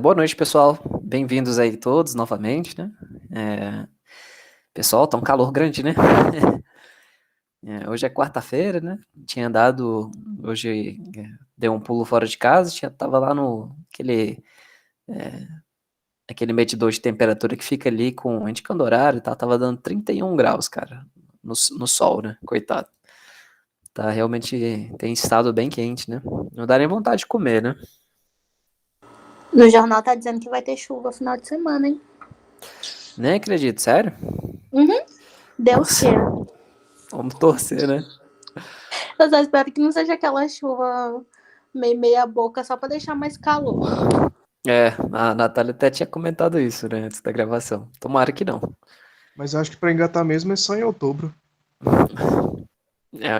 Boa noite, pessoal. Bem-vindos aí todos novamente, né? Pessoal, tá um calor grande, né? Hoje é quarta-feira, né? Tinha dado, hoje deu um pulo fora de casa, tava lá no aquele medidor de temperatura que fica ali indicando horário e tal, tava dando 31 graus, cara, no sol, né? Coitado. Tá realmente, tem estado bem quente, né? Não dá nem vontade de comer, né? No jornal tá dizendo que vai ter chuva final de semana, hein? Nem acredito, sério? Uhum. Deus Nossa, queira. vamos torcer, né? Eu só espero que não seja aquela chuva meia boca só pra deixar mais calor. A Natália até tinha comentado isso, né, antes da gravação. Tomara que não. Mas eu acho que pra engatar mesmo é só em outubro.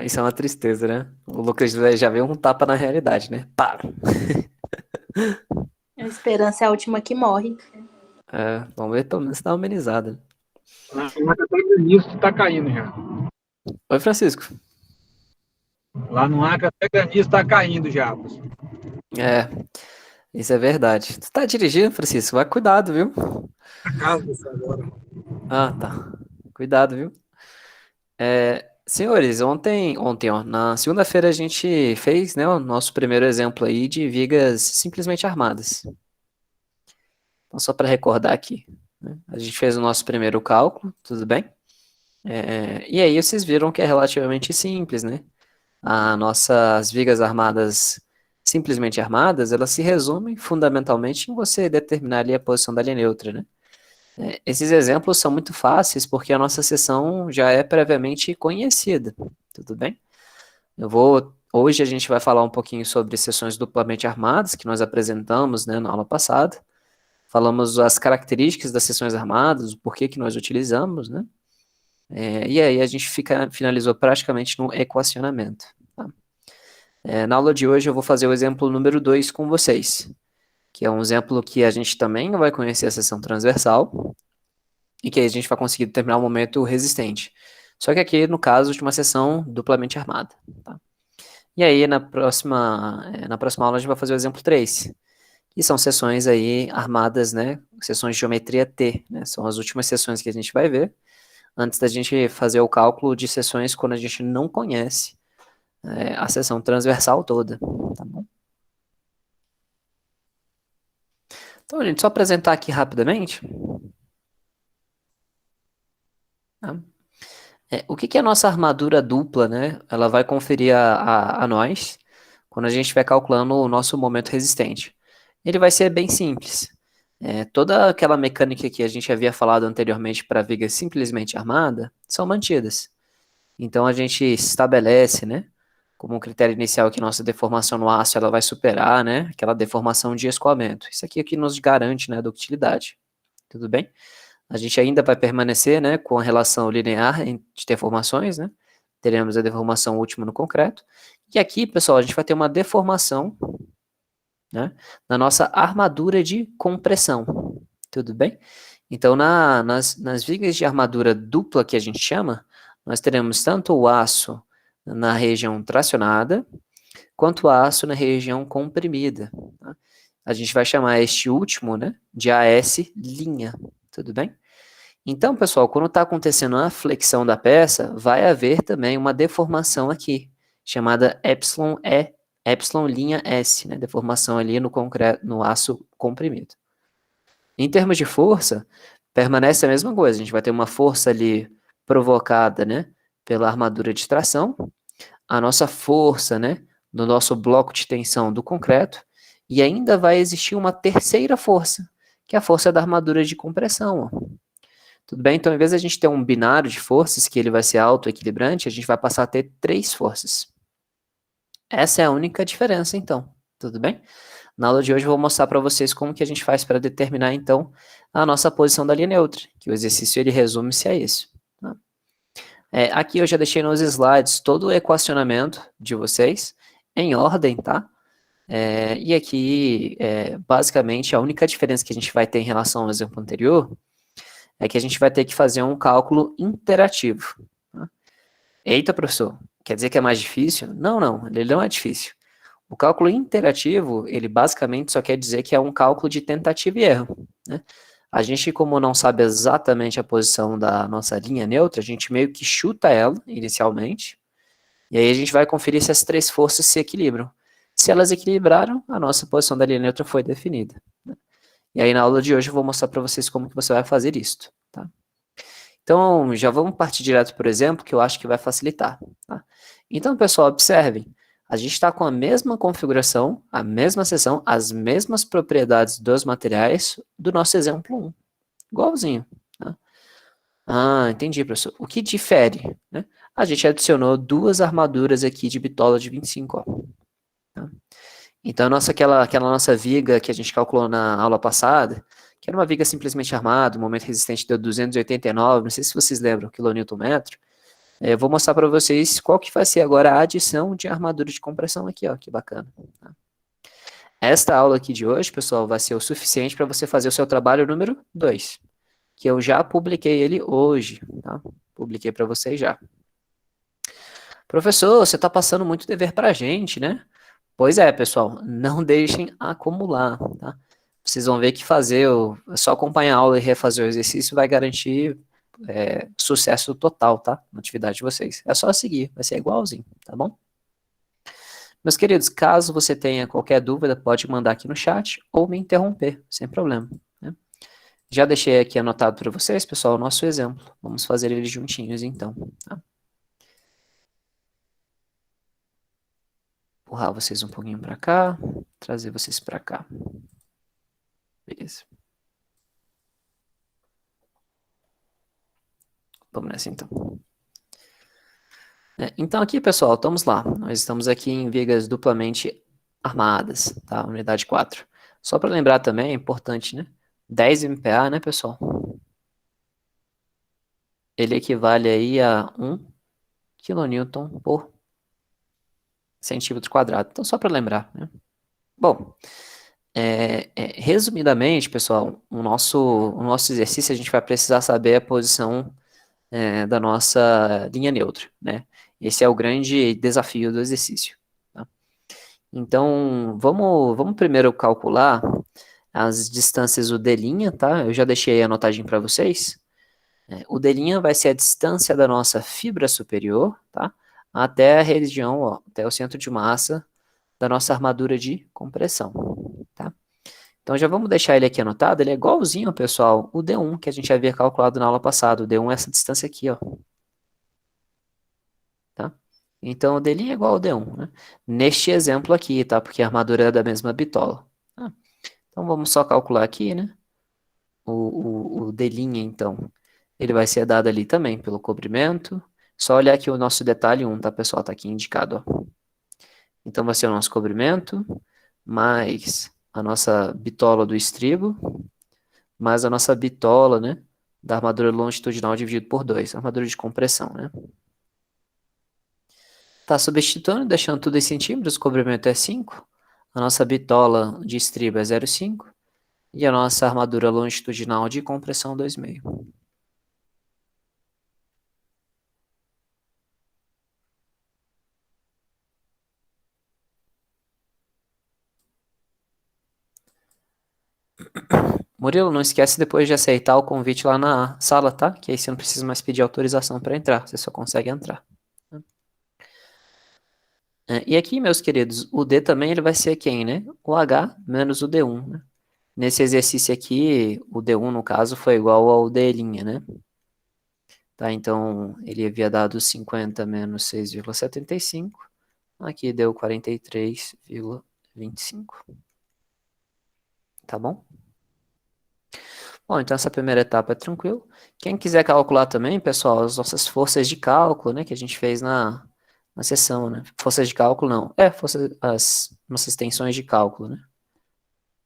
Isso é uma tristeza, né? O Lucas já veio um tapa na realidade, né? Pá! A esperança é a última que morre. Vamos ver, pelo menos dá uma amenizada. Mas até granizo tá caindo já. Oi, Francisco. Lá no Acre até granizo tá caindo já. É, isso é verdade. Tu tá dirigindo, Francisco? Vai cuidado, viu? A casa desse agora. Ah, tá. Cuidado, viu? Senhores, ó, na segunda-feira a gente fez, né, o nosso primeiro exemplo aí de vigas simplesmente armadas. Então, só para recordar aqui, né? A gente fez o nosso primeiro cálculo, tudo bem? E aí vocês viram que é relativamente simples, né? As vigas armadas, simplesmente armadas, elas se resumem fundamentalmente em você determinar ali a posição da linha neutra, né? Esses exemplos são muito fáceis porque a nossa seção já é previamente conhecida, tudo bem? Hoje a gente vai falar um pouquinho sobre seções duplamente armadas que nós apresentamos, né, na aula passada. Falamos as características das seções armadas, o porquê que nós utilizamos, né? E aí a gente finalizou praticamente no equacionamento. Tá? Na aula de hoje eu vou fazer o exemplo número 2 com vocês, que é um exemplo que a gente também vai conhecer a seção transversal, e que aí a gente vai conseguir determinar um momento resistente. Só que aqui, no caso, de uma seção duplamente armada. Tá? E aí, na próxima aula, a gente vai fazer o exemplo 3, que são seções aí armadas, né? Seções de geometria T, né? São as últimas seções que a gente vai ver, antes da gente fazer o cálculo de seções quando a gente não conhece a seção transversal toda, tá bom? Então, gente, só apresentar aqui rapidamente, tá? O que que é a nossa armadura dupla, né? Ela vai conferir a nós quando a gente estiver calculando o nosso momento resistente. Ele vai ser bem simples. Toda aquela mecânica que a gente havia falado anteriormente para viga simplesmente armada são mantidas. Então a gente estabelece, né, como um critério inicial que nossa deformação no aço ela vai superar, né, aquela deformação de escoamento. Isso aqui é o que nos garante, né, a ductilidade. Tudo bem? A gente ainda vai permanecer, né, com a relação linear de deformações, né? Teremos a deformação última no concreto. E aqui, pessoal, a gente vai ter uma deformação, né, na nossa armadura de compressão. Tudo bem? Então, nas vigas de armadura dupla que a gente chama, nós teremos tanto o aço na região tracionada, quanto o aço na região comprimida. Tá? A gente vai chamar este último, né, de AS linha. Tudo bem? Então, pessoal, quando está acontecendo a flexão da peça, vai haver também uma deformação aqui, chamada epsilon linha S, né? Deformação ali no concreto, no aço comprimido. Em termos de força, permanece a mesma coisa. A gente vai ter uma força ali provocada, né, pela armadura de tração, a nossa força, né, no nosso bloco de tensão do concreto, e ainda vai existir uma terceira força, que é a força da armadura de compressão. Ó. Tudo bem? Então, ao invés de a gente ter um binário de forças, que ele vai ser autoequilibrante, a gente vai passar a ter três forças. Essa é a única diferença, então. Tudo bem? Na aula de hoje eu vou mostrar para vocês como que a gente faz para determinar, então, a nossa posição da linha neutra, que o exercício ele resume-se a isso. Tá? Aqui eu já deixei nos slides todo o equacionamento de vocês, em ordem, tá? E aqui, basicamente, a única diferença que a gente vai ter em relação ao exemplo anterior é que a gente vai ter que fazer um cálculo interativo. Tá? Eita, professor, quer dizer que é mais difícil? Não, não, ele não é difícil. O cálculo interativo, ele basicamente só quer dizer que é um cálculo de tentativa e erro, né? A gente, como não sabe exatamente a posição da nossa linha neutra, a gente meio que chuta ela inicialmente, e aí a gente vai conferir se as três forças se equilibram. Se elas equilibraram, a nossa posição da linha neutra foi definida, né? E aí na aula de hoje eu vou mostrar para vocês como que você vai fazer isso, tá? Então, já vamos partir direto por exemplo, que eu acho que vai facilitar, tá? Então, pessoal, observem. A gente está com a mesma configuração, a mesma seção, as mesmas propriedades dos materiais do nosso exemplo 1. Igualzinho, tá? Ah, entendi, professor. O que difere, né? A gente adicionou duas armaduras aqui de bitola de 25, ó. Tá? Então, aquela nossa viga que a gente calculou na aula passada, que era uma viga simplesmente armada, o momento resistente deu 289, não sei se vocês lembram, quilonewton-metro. Eu vou mostrar para vocês qual que vai ser agora a adição de armadura de compressão aqui, ó, que bacana. Tá? Esta aula aqui de hoje, pessoal, vai ser o suficiente para você fazer o seu trabalho número 2, que eu já publiquei ele hoje, tá? Publiquei para vocês já. Professor, você está passando muito dever para a gente, né? Pois é, pessoal, não deixem acumular, tá? Vocês vão ver que só acompanhar a aula e refazer o exercício vai garantir sucesso total, tá? Na atividade de vocês. É só seguir, vai ser igualzinho, tá bom? Meus queridos, caso você tenha qualquer dúvida, pode mandar aqui no chat ou me interromper, sem problema, né? Já deixei aqui anotado para vocês, pessoal, o nosso exemplo. Vamos fazer ele juntinhos, então, tá? Empurrar vocês um pouquinho para cá, trazer vocês para cá. Beleza. Vamos nessa, então. Então aqui, pessoal, estamos lá. Nós estamos aqui em vigas duplamente armadas, tá? Unidade 4. Só para lembrar também, é importante, né? 10 MPa, né, pessoal? Ele equivale aí a 1 kN por centímetro quadrado. Então, só para lembrar, né? Bom, resumidamente, pessoal, o nosso exercício a gente vai precisar saber a posição da nossa linha neutra, né? Esse é o grande desafio do exercício, tá? Então, vamos primeiro calcular as distâncias do D', tá? Eu já deixei a anotadinho para vocês. O D' vai ser a distância da nossa fibra superior, tá? Até a região, ó, até o centro de massa da nossa armadura de compressão, tá? Então, já vamos deixar ele aqui anotado. Ele é igualzinho, pessoal, o D1 que a gente havia calculado na aula passada. O D1 é essa distância aqui, ó. Tá? Então, o D' é igual ao D1, né? Neste exemplo aqui, tá? Porque a armadura é da mesma bitola. Tá? Então, vamos só calcular aqui, né? O D', então, ele vai ser dado ali também pelo cobrimento. Só olhar aqui o nosso detalhe 1, tá, pessoal? Tá aqui indicado, ó. Então, vai ser o nosso cobrimento, mais a nossa bitola do estribo, mais a nossa bitola, né? Da armadura longitudinal dividido por 2, armadura de compressão, né? Tá substituindo, deixando tudo em centímetros, o cobrimento é 5, a nossa bitola de estribo é 0,5 e a nossa armadura longitudinal de compressão 2,5. Murilo, não esquece depois de aceitar o convite lá na sala, tá? Que aí você não precisa mais pedir autorização para entrar, você só consegue entrar. E aqui, meus queridos, o D também ele vai ser quem, né? O H menos o D1, né? Nesse exercício aqui, o D1, no caso, foi igual ao D', né? Tá, então, ele havia dado 50 menos 6,75. Aqui deu 43,25. Tá bom? Bom, então essa primeira etapa é tranquilo. Quem quiser calcular também, pessoal, as nossas forças de cálculo, né, que a gente fez na sessão, né? Forças de cálculo não. As nossas tensões de cálculo, né?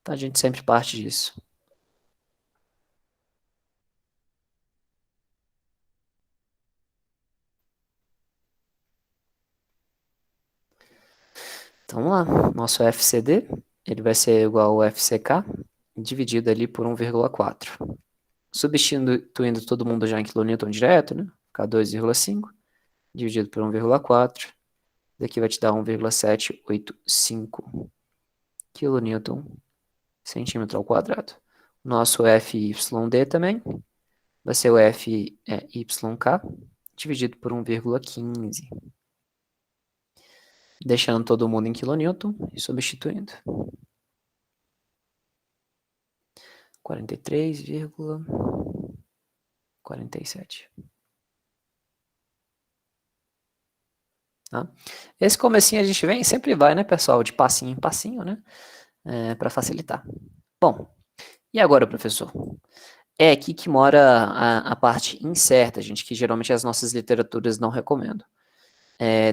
Então a gente sempre parte disso. Então vamos lá. Nosso FCD, ele vai ser igual ao FCK, dividido ali por 1,4. Substituindo todo mundo já em quilonewton direto, né? K2,5, dividido por 1,4, Daqui vai te dar 1,785 kN centímetro ao quadrado. Nosso FYD também vai ser o FYK dividido por 1,15. Deixando todo mundo em quilonewton e substituindo. 43,47. Tá? Esse comecinho a gente vem, sempre vai, né, pessoal? De passinho em passinho, né? Para facilitar. Bom, e agora, professor? É aqui que mora a parte incerta, gente, que geralmente as nossas literaturas não recomendam.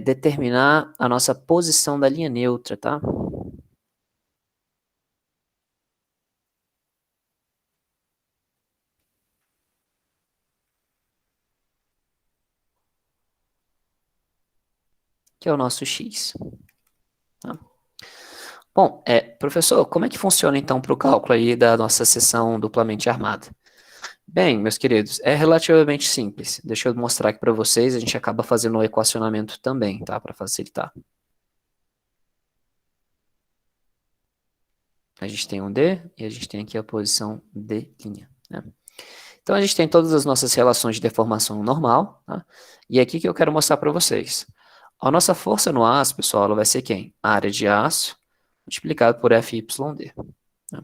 Determinar a nossa posição da linha neutra, tá? Que é o nosso x. Tá? Bom, professor, como é que funciona então para o cálculo aí da nossa seção duplamente armada? Bem, meus queridos, é relativamente simples. Deixa eu mostrar aqui para vocês, a gente acaba fazendo o equacionamento também, tá? Para facilitar. A gente tem um D e a gente tem aqui a posição D', né? Então, a gente tem todas as nossas relações de deformação normal, tá? E aqui que eu quero mostrar para vocês. A nossa força no aço, pessoal, ela vai ser quem? A área de aço multiplicado por FYD. Né?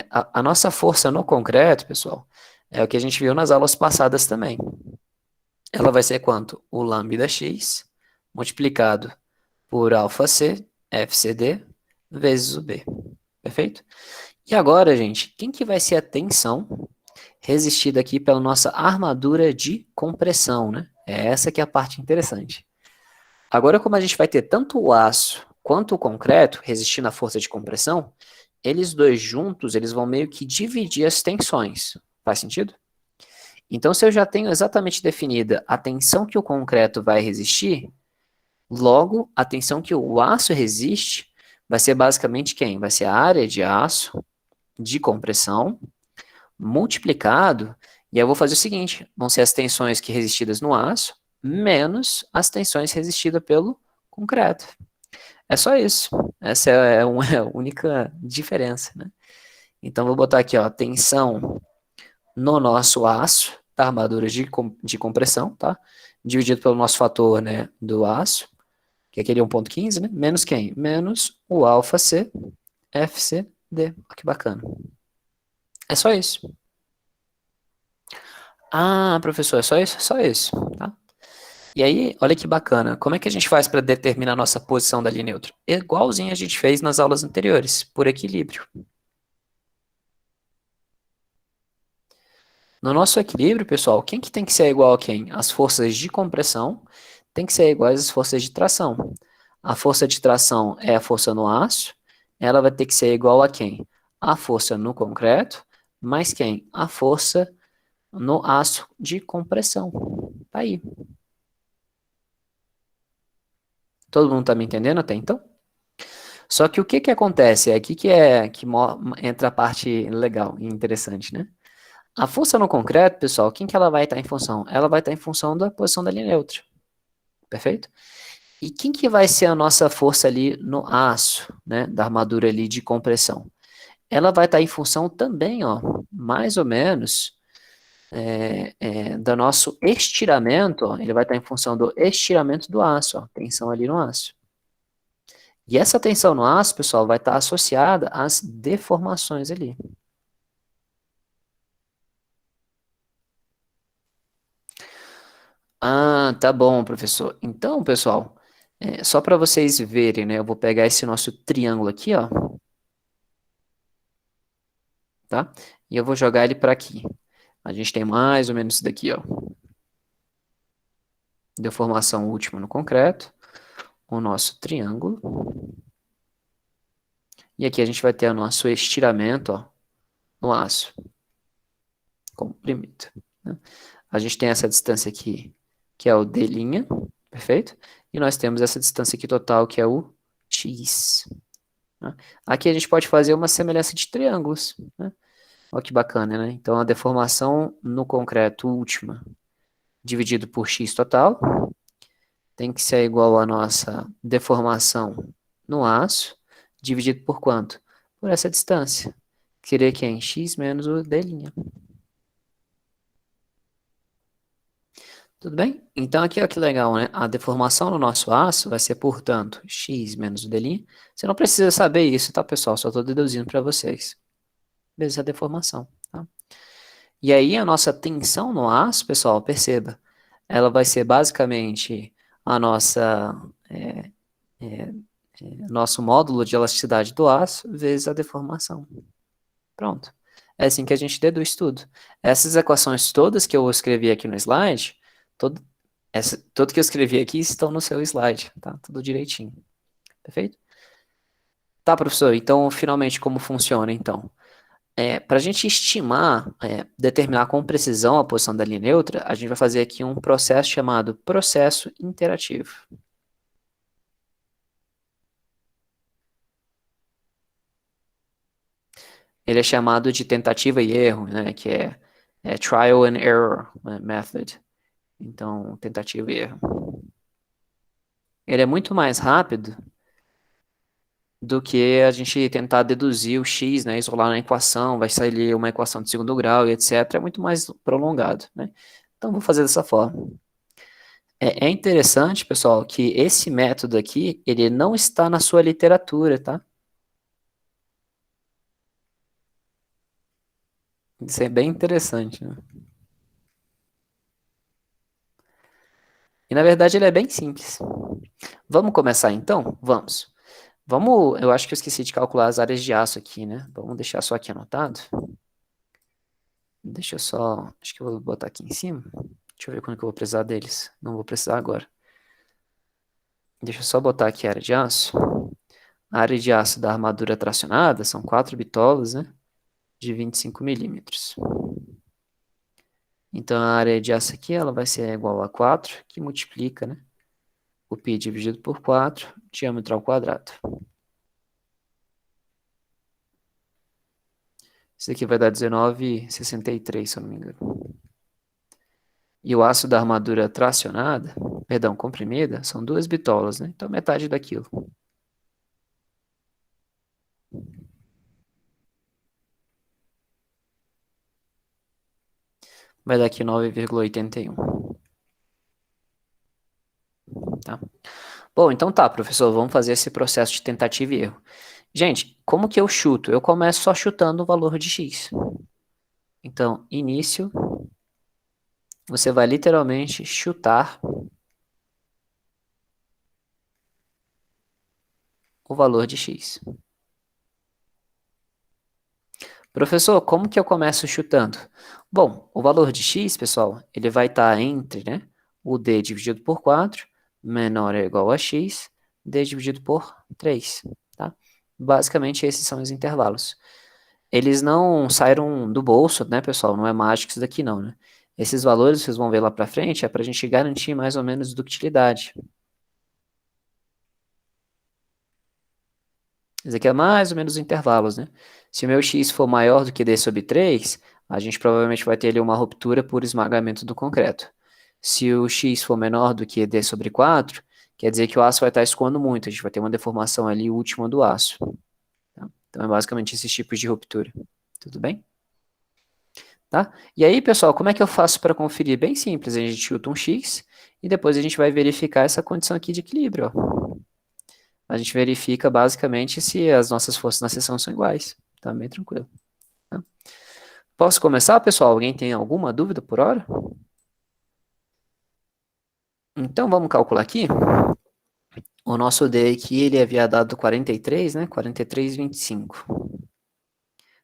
A nossa força no concreto, pessoal, é o que a gente viu nas aulas passadas também. Ela vai ser quanto? O lambda x multiplicado por alfa c, FCD, vezes o B. Perfeito? E agora, gente, quem que vai ser a tensão resistida aqui pela nossa armadura de compressão, né? É essa que é a parte interessante. Agora, como a gente vai ter tanto o aço quanto o concreto resistindo à força de compressão, eles dois juntos, eles vão meio que dividir as tensões. Faz sentido? Então, se eu já tenho exatamente definida a tensão que o concreto vai resistir, logo, a tensão que o aço resiste vai ser basicamente quem? Vai ser a área de aço de compressão multiplicado, e eu vou fazer o seguinte, vão ser as tensões que resistidas no aço, menos as tensões resistidas pelo concreto. É só isso. Essa é a única diferença, né? Então, vou botar aqui, ó, tensão no nosso aço, da armadura de compressão, tá? Dividido pelo nosso fator, né, do aço, que é aquele 1,15, né? Menos quem? Menos o alfa C, FCD. Olha que bacana. É só isso. Ah, professor, é só isso? Só isso, tá? E aí, olha que bacana. Como é que a gente faz para determinar a nossa posição da linha neutra? Igualzinho a gente fez nas aulas anteriores, por equilíbrio. No nosso equilíbrio, pessoal, quem que tem que ser igual a quem? As forças de compressão tem que ser iguais às forças de tração. A força de tração é a força no aço, ela vai ter que ser igual a quem? A força no concreto, mais quem? A força no aço de compressão. Tá aí. Todo mundo tá me entendendo até então? Só que o que que acontece? É aqui que entra a parte legal e interessante, né? A força no concreto, pessoal, quem que ela vai estar em função? Ela vai estar em função da posição da linha neutra. Perfeito? E quem que vai ser a nossa força ali no aço, né? Da armadura ali de compressão? Ela vai estar em função também, ó, mais ou menos, do nosso estiramento, ó, ele vai estar em função do estiramento do aço, ó, tensão ali no aço. E essa tensão no aço, pessoal, vai estar associada às deformações ali. Ah, tá bom, professor. Então, pessoal, só para vocês verem, né? Eu vou pegar esse nosso triângulo aqui, ó. Tá? E eu vou jogar ele para aqui. A gente tem mais ou menos isso daqui, ó. Deformação última no concreto. O nosso triângulo. E aqui a gente vai ter o nosso estiramento, ó, no aço. Comprimido. Né? A gente tem essa distância aqui, que é o D', perfeito? E nós temos essa distância aqui total, que é o X. Né? Aqui a gente pode fazer uma semelhança de triângulos. Né? Olha que bacana, né? Então, a deformação no concreto última, dividido por X total, tem que ser igual à nossa deformação no aço, dividido por quanto? Por essa distância. Que seria quem? X menos o d'. Tudo bem? Então aqui ó, que legal, né? A deformação no nosso aço vai ser, portanto, x menos o d'. Você não precisa saber isso, tá, pessoal? Só estou deduzindo para vocês. Vezes a deformação, tá? E aí a nossa tensão no aço, pessoal, perceba, ela vai ser basicamente a nossa, nosso módulo de elasticidade do aço vezes a deformação. Pronto. É assim que a gente deduz tudo. Essas equações todas que eu escrevi aqui no slide, tudo que eu escrevi aqui estão no seu slide, tá? Tudo direitinho. Perfeito? Tá, professor, então, finalmente, como funciona, então? Para a gente estimar, determinar com precisão a posição da linha neutra, a gente vai fazer aqui um processo chamado processo interativo. Ele é chamado de tentativa e erro, né, que é trial and error method. Então, tentativa e erro. Ele é muito mais rápido do que a gente tentar deduzir o x, né, isolar na equação, vai sair ali uma equação de segundo grau e etc. É muito mais prolongado, né? Então, vou fazer dessa forma. É interessante, pessoal, que esse método aqui, ele não está na sua literatura, tá? Isso é bem interessante, né? E, na verdade, ele é bem simples. Vamos começar, então? Vamos. Eu acho que eu esqueci de calcular as áreas de aço aqui, né? Vamos deixar só aqui anotado. Deixa eu só... Acho que eu vou botar aqui em cima. Deixa eu ver quando que eu vou precisar deles. Não vou precisar agora. Deixa eu só botar aqui a área de aço. A área de aço da armadura tracionada são 4 bitolas, né? De 25 milímetros. Então, a área de aço aqui ela vai ser igual a 4, que multiplica, né? O π dividido por 4, diâmetro ao quadrado. Isso aqui vai dar 19,63, se eu não me engano. E o aço da armadura tracionada, perdão, comprimida, são 2 bitolas, né? Então, metade daquilo. Vai dar aqui 9,81. Tá? Bom, então tá, professor, vamos fazer esse processo de tentativa e erro. Gente, como que eu chuto? Eu começo só chutando o valor de x. Então, início, você vai literalmente chutar o valor de x. Professor, como que eu começo chutando? Bom, o valor de x, pessoal, ele vai estar entre, né, o d dividido por 4, menor ou igual a x, d dividido por 3, tá? Basicamente, esses são os intervalos. Eles não saíram do bolso, né, pessoal? Não é mágico isso daqui não, né? Esses valores, vocês vão ver lá para frente, é para a gente garantir mais ou menos ductilidade. Isso aqui é mais ou menos os intervalos, né? Se o meu x for maior do que d sobre 3, a gente provavelmente vai ter ali uma ruptura por esmagamento do concreto. Se o x for menor do que d sobre 4, quer dizer que o aço vai estar escoando muito, a gente vai ter uma deformação ali última do aço. Tá? Então é basicamente esses tipos de ruptura. Tudo bem? Tá? E aí, pessoal, como é que eu faço para conferir? Bem simples, a gente chuta um x e depois a gente vai verificar essa condição aqui de equilíbrio, ó. A gente verifica basicamente se as nossas forças na seção são iguais. Tá bem tranquilo. Tá? Posso começar, pessoal? Alguém tem alguma dúvida por hora? Então, vamos calcular aqui. O nosso D aqui, ele havia dado 43, né? 43,25.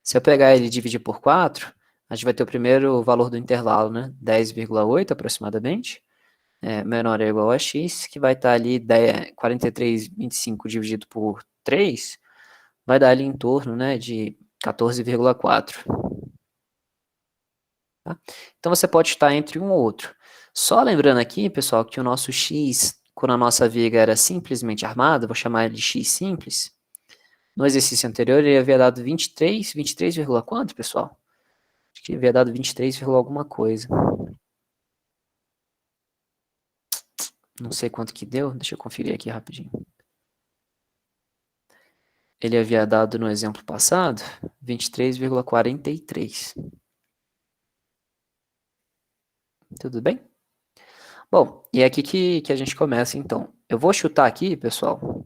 Se eu pegar ele e dividir por 4, a gente vai ter o primeiro valor do intervalo, né? 10,8 aproximadamente. Menor ou igual a x, que vai estar ali 43,25 dividido por 3, vai dar ali em torno, né, de 14,4. Tá? Então, você pode estar entre um ou outro. Só lembrando aqui, pessoal, que o nosso x, quando a nossa viga era simplesmente armada, vou chamar ele de x simples, no exercício anterior ele havia dado 23, 23, quanto, pessoal? Acho que ele havia dado 23, alguma coisa. Não sei quanto que deu, deixa eu conferir aqui rapidinho. Ele havia dado no exemplo passado 23,43. Tudo bem? Bom, e é aqui que a gente começa então. Eu vou chutar aqui, pessoal.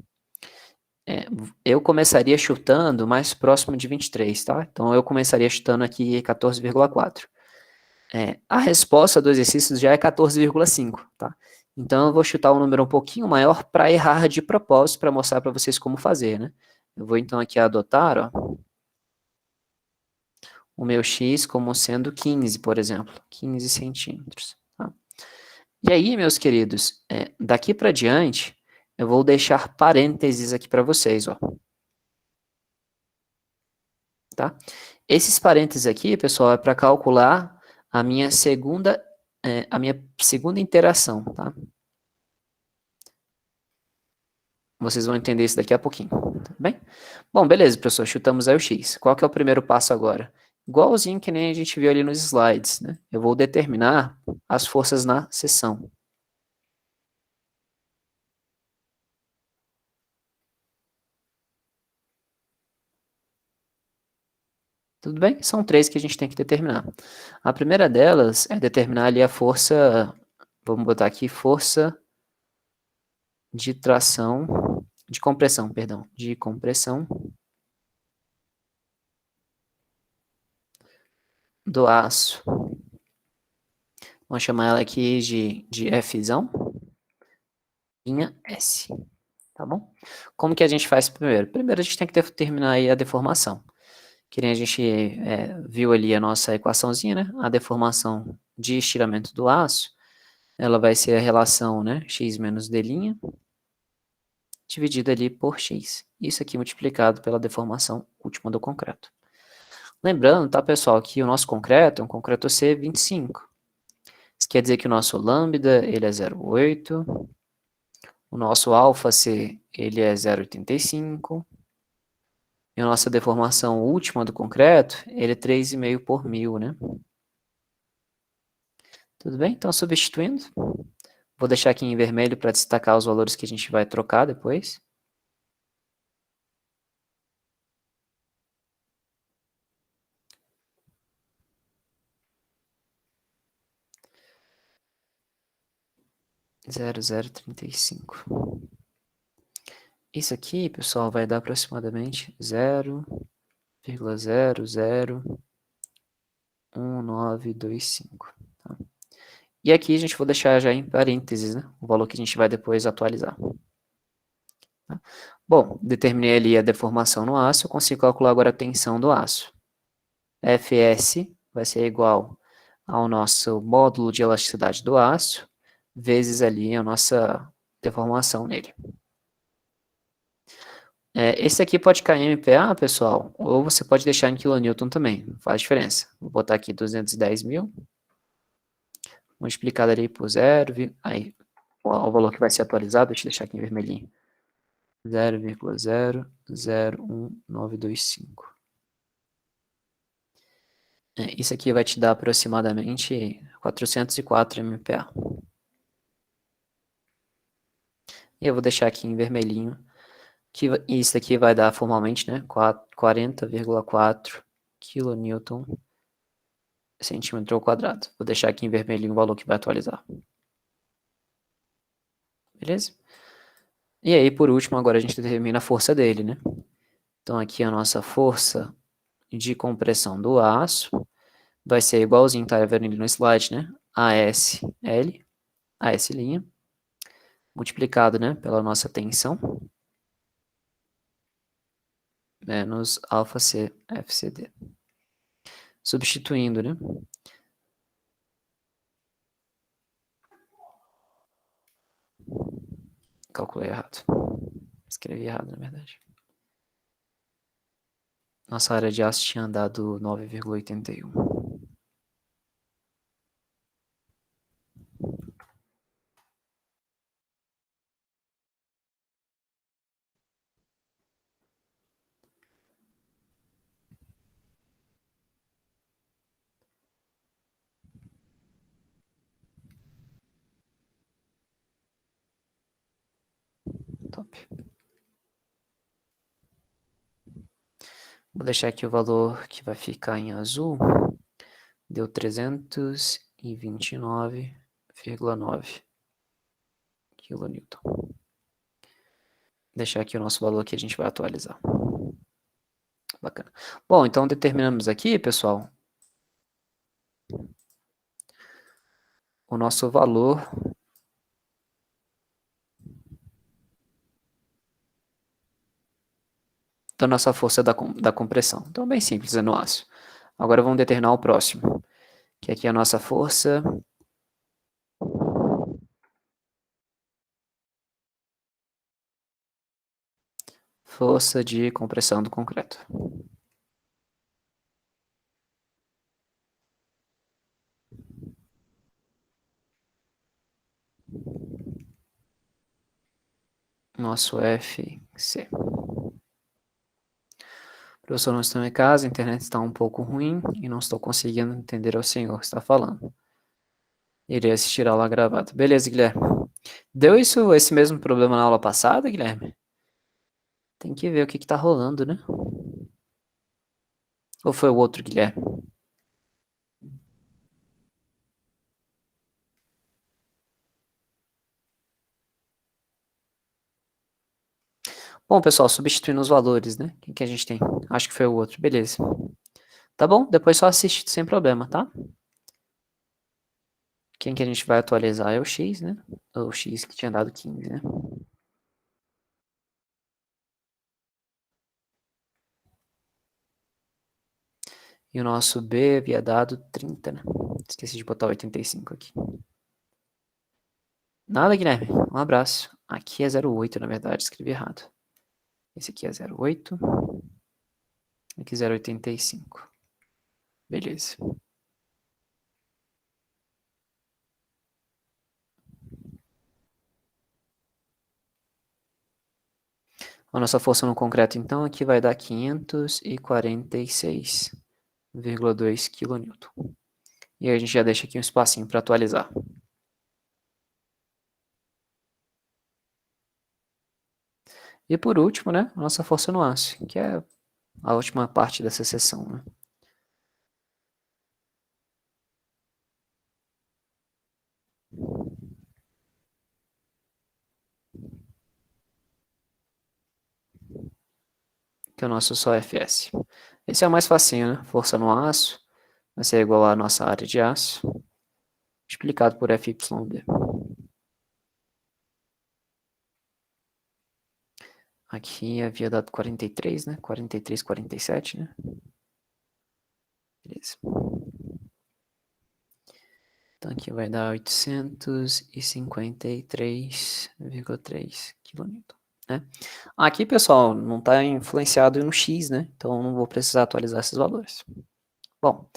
Eu começaria chutando mais próximo de 23, tá? Então eu começaria chutando aqui 14,4. A resposta do exercício já é 14,5, tá? Então eu vou chutar um número um pouquinho maior para errar de propósito, para mostrar para vocês como fazer, né? Eu vou então aqui adotar, ó, o meu x como sendo 15, por exemplo, 15 centímetros. Tá? E aí, meus queridos, daqui para diante, eu vou deixar parênteses aqui para vocês, ó. Tá? Esses parênteses aqui, pessoal, é para calcular a minha segunda interação, tá? Vocês vão entender isso daqui a pouquinho, tá bem? Bom, beleza, professor, chutamos aí o x. Qual que é o primeiro passo agora? Igualzinho que nem a gente viu ali nos slides, né? Eu vou determinar as forças na seção. Tudo bem? São três que a gente tem que determinar. A primeira delas é determinar ali a força, vamos botar aqui, força de tração, de compressão, perdão, de compressão do aço. Vamos chamar ela aqui de Fzão, linha S, tá bom? Como que a gente faz primeiro? Primeiro a gente tem que determinar aí a deformação. Que nem a gente viu ali a nossa equaçãozinha, né? A deformação de estiramento do aço, ela vai ser a relação, né? X menos D', dividida ali por X. Isso aqui multiplicado pela deformação última do concreto. Lembrando, tá, pessoal, que o nosso concreto é um concreto C25. Isso quer dizer que o nosso lambda, ele é 0,8. O nosso alfa C, ele é 0,85. E a nossa deformação última do concreto, ele é 3,5 por 1000, né? Tudo bem? Então, substituindo, vou deixar aqui em vermelho para destacar os valores que a gente vai trocar depois. Zero, 0,35. Isso aqui, pessoal, vai dar aproximadamente 0,0001925. Tá? E aqui a gente vai deixar já em parênteses, né? O valor que a gente vai depois atualizar. Tá? Bom, determinei ali a deformação no aço, eu consigo calcular agora a tensão do aço. Fs vai ser igual ao nosso módulo de elasticidade do aço, vezes ali a nossa deformação nele. Esse aqui pode cair em MPa, pessoal, ou você pode deixar em kilonewton também, faz diferença. Vou botar aqui 210 mil, multiplicado ali por 0, aí o valor que vai ser atualizado, deixa eu deixar aqui em vermelhinho, 0,001925. Isso aqui vai te dar aproximadamente 404 MPa. E eu vou deixar aqui em vermelhinho, que isso aqui vai dar formalmente, né, 40,4 kN centímetro ao quadrado. Vou deixar aqui em vermelhinho o valor que vai atualizar. Beleza? E aí, por último, agora a gente determina a força dele, né? Então, aqui a nossa força de compressão do aço vai ser igualzinho, tá vendo ali no slide, né? ASL, AS', multiplicado, né, pela nossa tensão, menos alfa C FCD. Substituindo, né? Calculei errado. Escrevi errado, na verdade. Nossa área de aço tinha dado 9,81. Top. Vou deixar aqui o valor que vai ficar em azul. Deu 329,9 kN. Deixar aqui o nosso valor que a gente vai atualizar. Bacana. Bom, então determinamos aqui, pessoal, o nosso valor da nossa força da compressão. Então, bem simples, é no aço. Agora vamos determinar o próximo, que aqui é a nossa força de compressão do concreto. Nosso FC. Professor, não estou em casa, a internet está um pouco ruim e não estou conseguindo entender o senhor que está falando. Irei assistir a aula gravada. Beleza, Guilherme. Deu esse mesmo problema na aula passada, Guilherme? Tem que ver o que está rolando, né? Ou foi o outro Guilherme? Bom, pessoal, substituindo os valores, né? Quem que a gente tem? Acho que foi o outro. Beleza. Tá bom? Depois só assiste sem problema, tá? Quem que a gente vai atualizar é o X, né? O X que tinha dado 15, né? E o nosso B havia dado 30, né? Esqueci de botar 85 aqui. Nada, Guilherme. Um abraço. Aqui é 08, na verdade, escrevi errado. Esse aqui é 08. Aqui 0,85. Beleza. A nossa força no concreto, então, aqui vai dar 546,2 kN. E aí a gente já deixa aqui um espacinho para atualizar. E por último, né, a nossa força no aço, que é a última parte dessa seção, né? Que é o nosso só FS. Esse é o mais facinho, né? Força no aço vai ser igual à nossa área de aço, explicado por FYD. Aqui havia dado 43, né? 43, 47, né? Beleza. Então aqui vai dar 853,3 kN, né? Aqui, pessoal, não está influenciado no X, né? Então não vou precisar atualizar esses valores. Bom,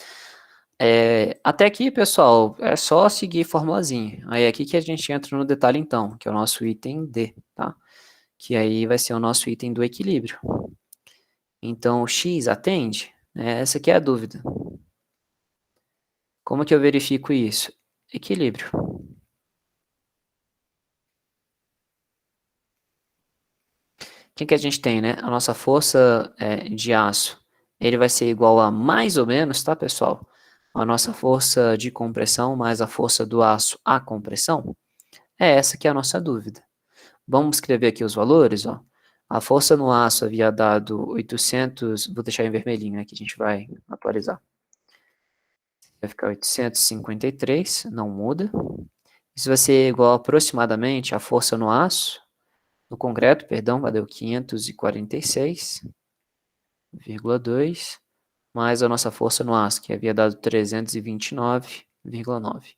até aqui, pessoal, é só seguir formulazinha. Aí é aqui que a gente entra no detalhe então, que é o nosso item D, tá? Que aí vai ser o nosso item do equilíbrio. Então, o X atende? Essa aqui é a dúvida. Como que eu verifico isso? Equilíbrio. O que a gente tem, né? A nossa força de aço, ele vai ser igual a mais ou menos, tá, pessoal? A nossa força de compressão mais a força do aço à compressão. É essa que é a nossa dúvida. Vamos escrever aqui os valores, ó. A força no aço havia dado 800, vou deixar em vermelhinho, né, que a gente vai atualizar. Vai ficar 853, não muda. Isso vai ser igual aproximadamente a força no aço, no concreto, perdão, vai dar 546,2, mais a nossa força no aço, que havia dado 329,9.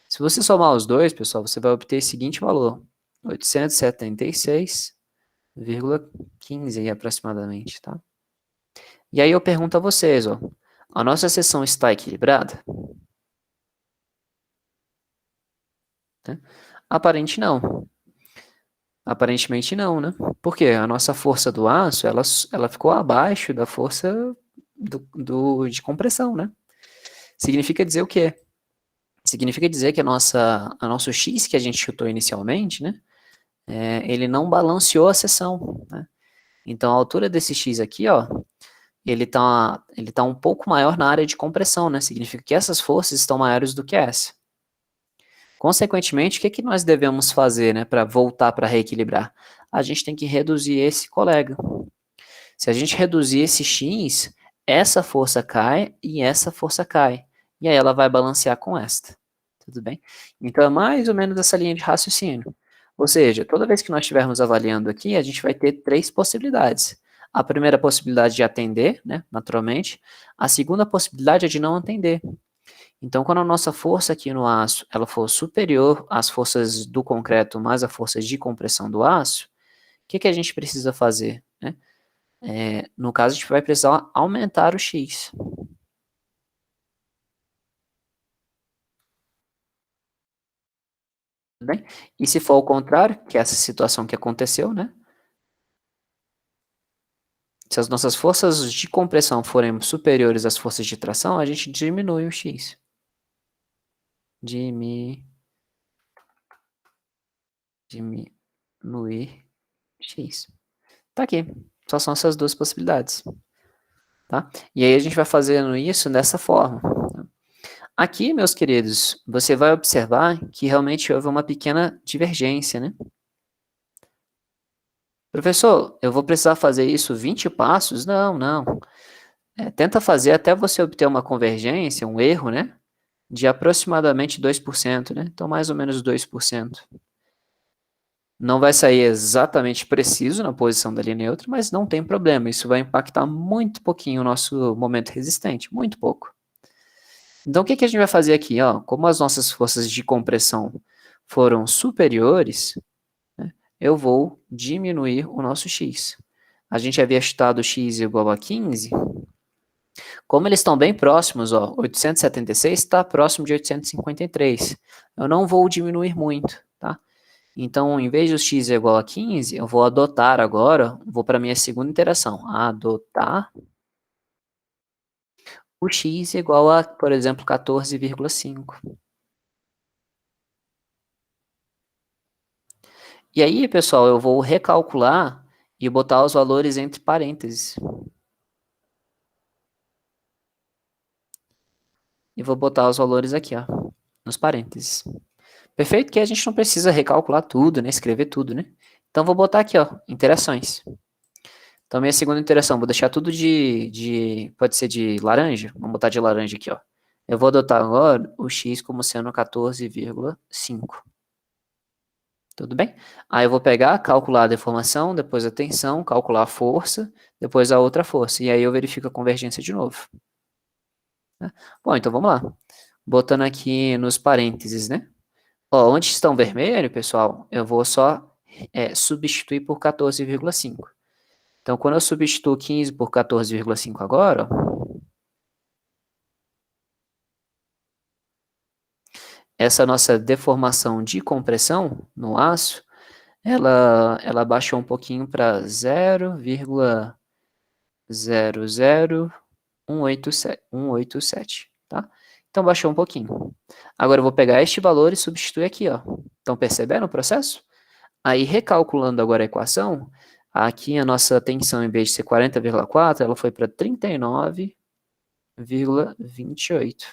Se você somar os dois, pessoal, você vai obter o seguinte valor, 876,15 aproximadamente, tá? E aí eu pergunto a vocês, ó, a nossa seção está equilibrada? Aparentemente não, né? Porque a nossa força do aço, ela ficou abaixo da força de compressão, né? Significa dizer o quê? Significa dizer que a nosso X que a gente chutou inicialmente, né? ele não balanceou a seção, né? Então, a altura desse x aqui, ó, ele tá um pouco maior na área de compressão, né? Significa que essas forças estão maiores do que essa. Consequentemente, o que que nós devemos fazer, né, para voltar para reequilibrar? A gente tem que reduzir esse colega. Se a gente reduzir esse x, essa força cai e essa força cai. E aí ela vai balancear com esta. Tudo bem? Então é mais ou menos essa linha de raciocínio. Ou seja, toda vez que nós estivermos avaliando aqui, a gente vai ter três possibilidades. A primeira possibilidade de atender, né, naturalmente. A segunda possibilidade é de não atender. Então, quando a nossa força aqui no aço ela for superior às forças do concreto mais a força de compressão do aço, o que que a gente precisa fazer, né? No caso, a gente vai precisar aumentar o x. Tudo bem? E se for ao contrário, que é essa situação que aconteceu, né? Se as nossas forças de compressão forem superiores às forças de tração, a gente diminui o x. Diminuir x. Tá aqui. Só são essas duas possibilidades. Tá? E aí a gente vai fazendo isso dessa forma. Aqui, meus queridos, você vai observar que realmente houve uma pequena divergência, né? Professor, eu vou precisar fazer isso 20 passos? Não, não. Tenta fazer até você obter uma convergência, um erro, né? De aproximadamente 2%, né? Então, mais ou menos 2%. Não vai sair exatamente preciso na posição da linha neutra, mas não tem problema. Isso vai impactar muito pouquinho o nosso momento resistente, muito pouco. Então, o que que a gente vai fazer aqui? Ó? Como as nossas forças de compressão foram superiores, né, eu vou diminuir o nosso x. A gente havia estudado x igual a 15. Como eles estão bem próximos, ó, 876 está próximo de 853. Eu não vou diminuir muito, tá? Então, em vez de x igual a 15, eu vou adotar agora, vou para a minha segunda interação, adotar o x igual a, por exemplo, 14,5. E aí, pessoal, eu vou recalcular e botar os valores entre parênteses. E vou botar os valores aqui, ó, nos parênteses. Perfeito? Que a gente não precisa recalcular tudo, né? Escrever tudo, né? Então, vou botar aqui, ó, interações. Então, minha segunda interação, vou deixar tudo pode ser de laranja? Vamos botar de laranja aqui, ó. Eu vou adotar agora o x como sendo 14,5. Tudo bem? Aí eu vou pegar, calcular a deformação, depois a tensão, calcular a força, depois a outra força. E aí eu verifico a convergência de novo. Né? Bom, então vamos lá. Botando aqui nos parênteses, né? Ó, onde estão vermelho, pessoal, eu vou só substituir por 14,5. Então, quando eu substituo 15 por 14,5 agora, ó, essa nossa deformação de compressão no aço, ela baixou um pouquinho para 0,00187, tá? Então, baixou um pouquinho. Agora, eu vou pegar este valor e substituir aqui, ó. Estão percebendo o processo? Aí, recalculando agora a equação, aqui a nossa tensão, em vez de ser 40,4, ela foi para 39,28.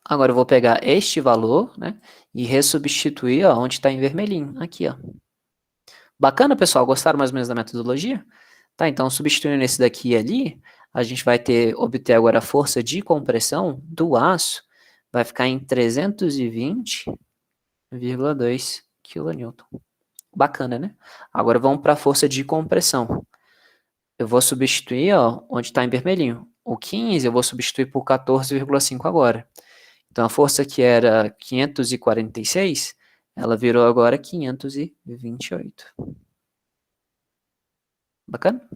Agora eu vou pegar este valor, né, e resubstituir, ó, onde está em vermelhinho, aqui, ó. Bacana, pessoal? Gostaram mais ou menos da metodologia? Tá, então substituindo esse daqui e ali, a gente vai obter agora a força de compressão do aço, vai ficar em 320,2 kN. Bacana, né? Agora vamos para a força de compressão. Eu vou substituir, ó, onde está em vermelhinho. O 15 eu vou substituir por 14,5 agora. Então, a força que era 546, ela virou agora 528. Bacana?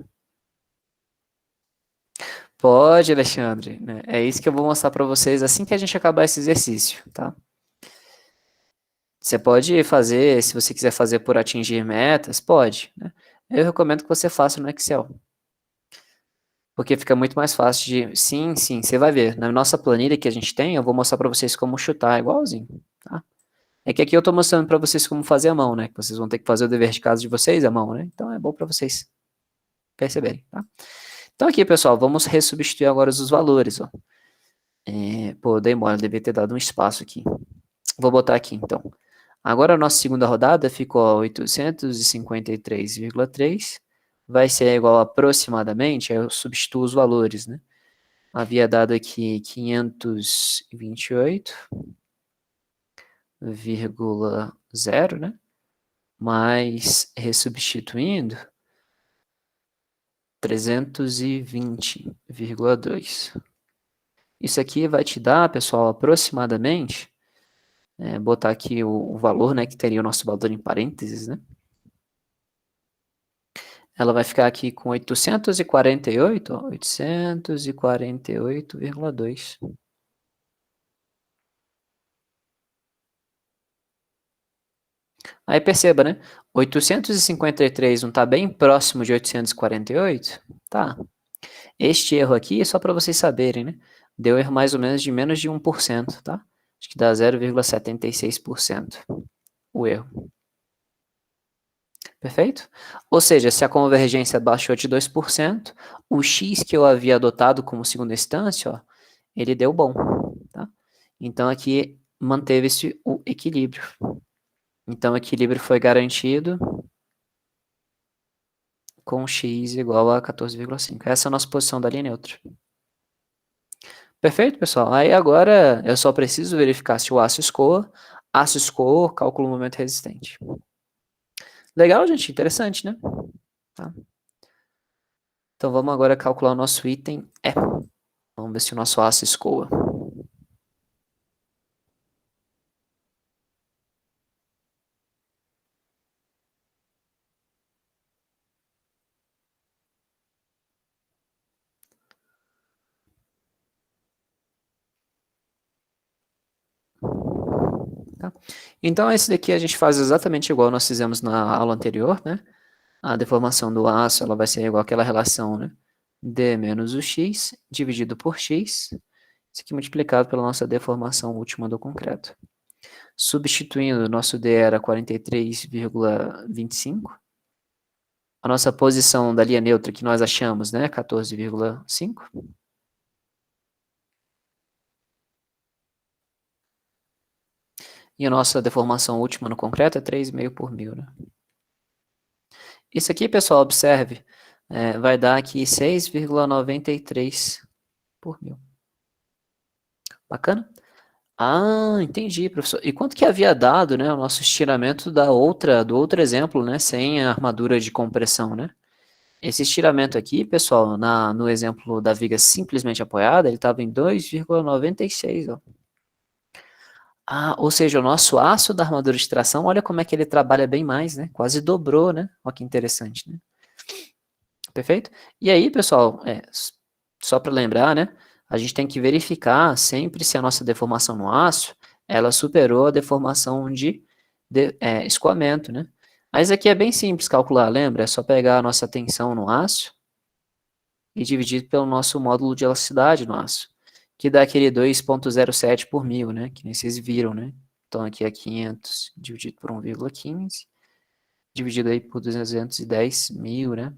Pode, Alexandre. Né? É isso que eu vou mostrar para vocês assim que a gente acabar esse exercício, tá? Você pode fazer, se você quiser fazer por atingir metas, pode. Né? Eu recomendo que você faça no Excel. Porque fica muito mais fácil de... Sim, sim, você vai ver. Na nossa planilha que a gente tem, eu vou mostrar para vocês como chutar igualzinho, tá? É que aqui eu estou mostrando para vocês como fazer a mão, né? Que vocês vão ter que fazer o dever de casa de vocês à mão, né? Então é bom para vocês perceberem, tá? Então aqui, pessoal, vamos resubstituir agora os valores, ó. Pô, dei mole, devia ter dado um espaço aqui. Vou botar aqui, então. Agora a nossa segunda rodada ficou a 853,3. Vai ser igual aproximadamente, aí eu substituo os valores, né? Havia dado aqui 528,0, né? Mas resubstituindo 320,2. Isso aqui vai te dar, pessoal, aproximadamente, botar aqui o valor, né, que teria o nosso valor em parênteses, né? Ela vai ficar aqui com 848, ó, 848,2. Aí perceba, né? 853 não está bem próximo de 848? Tá. Este erro aqui é só para vocês saberem, né? Deu erro mais ou menos de menos de 1%, tá? Acho que dá 0,76% o erro. Perfeito? Ou seja, se a convergência baixou de 2%, o x que eu havia adotado como segunda instância, ó, ele deu bom, tá? Então aqui manteve-se o equilíbrio. Então o equilíbrio foi garantido com x igual a 14,5. Essa é a nossa posição da linha neutra. Perfeito, pessoal? Aí agora eu só preciso verificar se o aço escoa. Aço escoa, cálculo do momento resistente. Legal, gente? Interessante, né? Tá. Então vamos agora calcular o nosso item E. Vamos ver se o nosso aço escoa. Tá? Então esse daqui a gente faz exatamente igual nós fizemos na aula anterior, né? A deformação do aço ela vai ser igual àquela relação, né? D menos o x dividido por x, isso aqui multiplicado pela nossa deformação última do concreto. Substituindo, nosso D era 43,25. A nossa posição da linha neutra que nós achamos, né? 14,5. E a nossa deformação última no concreto é 3,5 por mil, né? Isso aqui, pessoal, observe, vai dar aqui 6,93 por mil. Bacana? Ah, entendi, professor. E quanto que havia dado, né, o nosso estiramento do outro exemplo, né, sem a armadura de compressão, né? Esse estiramento aqui, pessoal, no exemplo da viga simplesmente apoiada, ele estava em 2,96, ó. Ah, ou seja, o nosso aço da armadura de tração, olha como é que ele trabalha bem mais, né? Quase dobrou, né? Olha que interessante, né? Perfeito? E aí, pessoal, só para lembrar, né? A gente tem que verificar sempre se a nossa deformação no aço, ela superou a deformação de escoamento, né? Mas aqui é bem simples calcular, lembra? É só pegar a nossa tensão no aço e dividir pelo nosso módulo de elasticidade no aço, que dá aquele 2,07 por mil, né? Que nem vocês viram, né? Então aqui é 500 dividido por 1,15, dividido aí por 210 mil, né?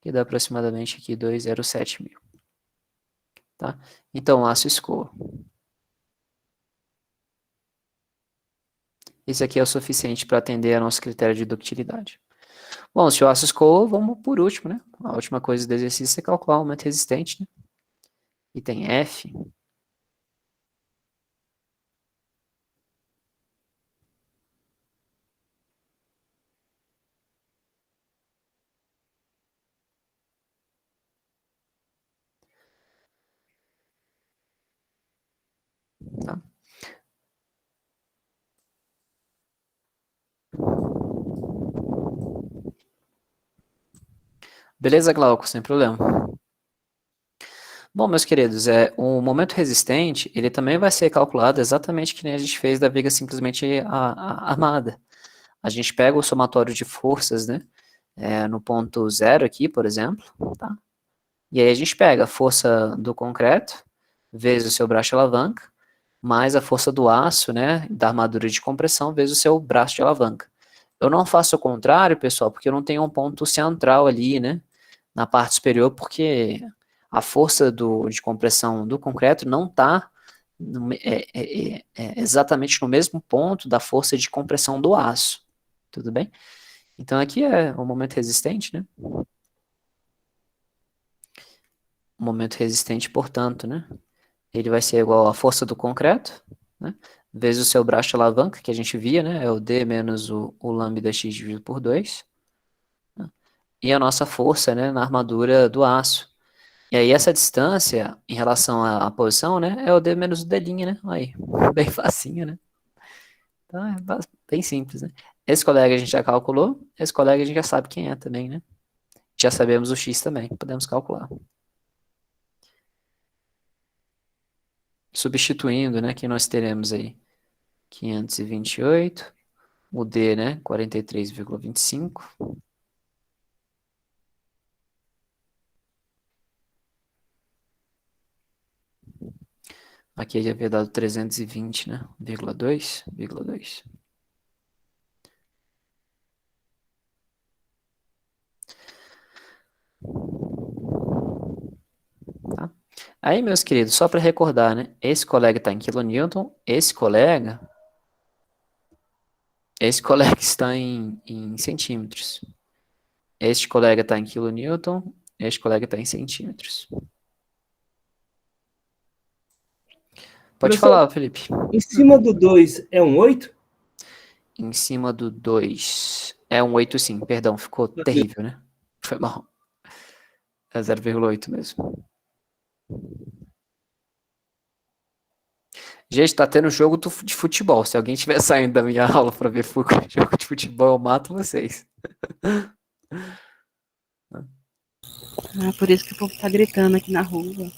Que dá aproximadamente aqui 207 mil. Tá? Então, aço escoa. Esse aqui é o suficiente para atender a nosso critério de ductilidade. Bom, se o aço escoa, vamos por último, né? A última coisa do exercício é calcular o momento resistente, né? Item F. Tá? Beleza, Glauco? Sem problema. Bom, meus queridos, o momento resistente, ele também vai ser calculado exatamente que nem a gente fez da viga simplesmente armada. A gente pega o somatório de forças, né? No ponto zero aqui, por exemplo, tá? E aí a gente pega a força do concreto vezes o seu braço alavanca, mais a força do aço, né, da armadura de compressão, vezes o seu braço de alavanca. Eu não faço o contrário, pessoal, porque eu não tenho um ponto central ali, né, na parte superior, porque a força de compressão do concreto não está exatamente no mesmo ponto da força de compressão do aço. Tudo bem? Então aqui é o momento resistente, né? O momento resistente, portanto, né? Ele vai ser igual à força do concreto, né? Vezes o seu braço de alavanca, que a gente via, né? É o D menos o lambda x dividido por 2. Né? E a nossa força, né? Na armadura do aço. E aí essa distância, em relação à posição, né? É o D menos o D', né? Aí, bem facinho, né? Então é bem simples, né? Esse colega a gente já calculou, esse colega a gente já sabe quem é também, né? Já sabemos o x também, podemos calcular. Substituindo, né? Que nós teremos aí 528, o D, né? 43,25. Aqui já havia dado 320, né? Vírgula 2, vírgula 2. Tá? Aí, meus queridos, só para recordar, né? Esse colega está em quilonewton, esse colega está em centímetros. Este colega está em quilonewton, este colega está em centímetros. Pode Professor, falar, Felipe. em cima do 2 é um 8? Em cima do 2 é um 8 sim, perdão, ficou terrível, né? Foi mal. É 0,8 mesmo. Gente, tá tendo jogo de futebol. Se alguém estiver saindo da minha aula para ver jogo de futebol, eu mato vocês. Ah, por isso que o povo tá gritando aqui na rua.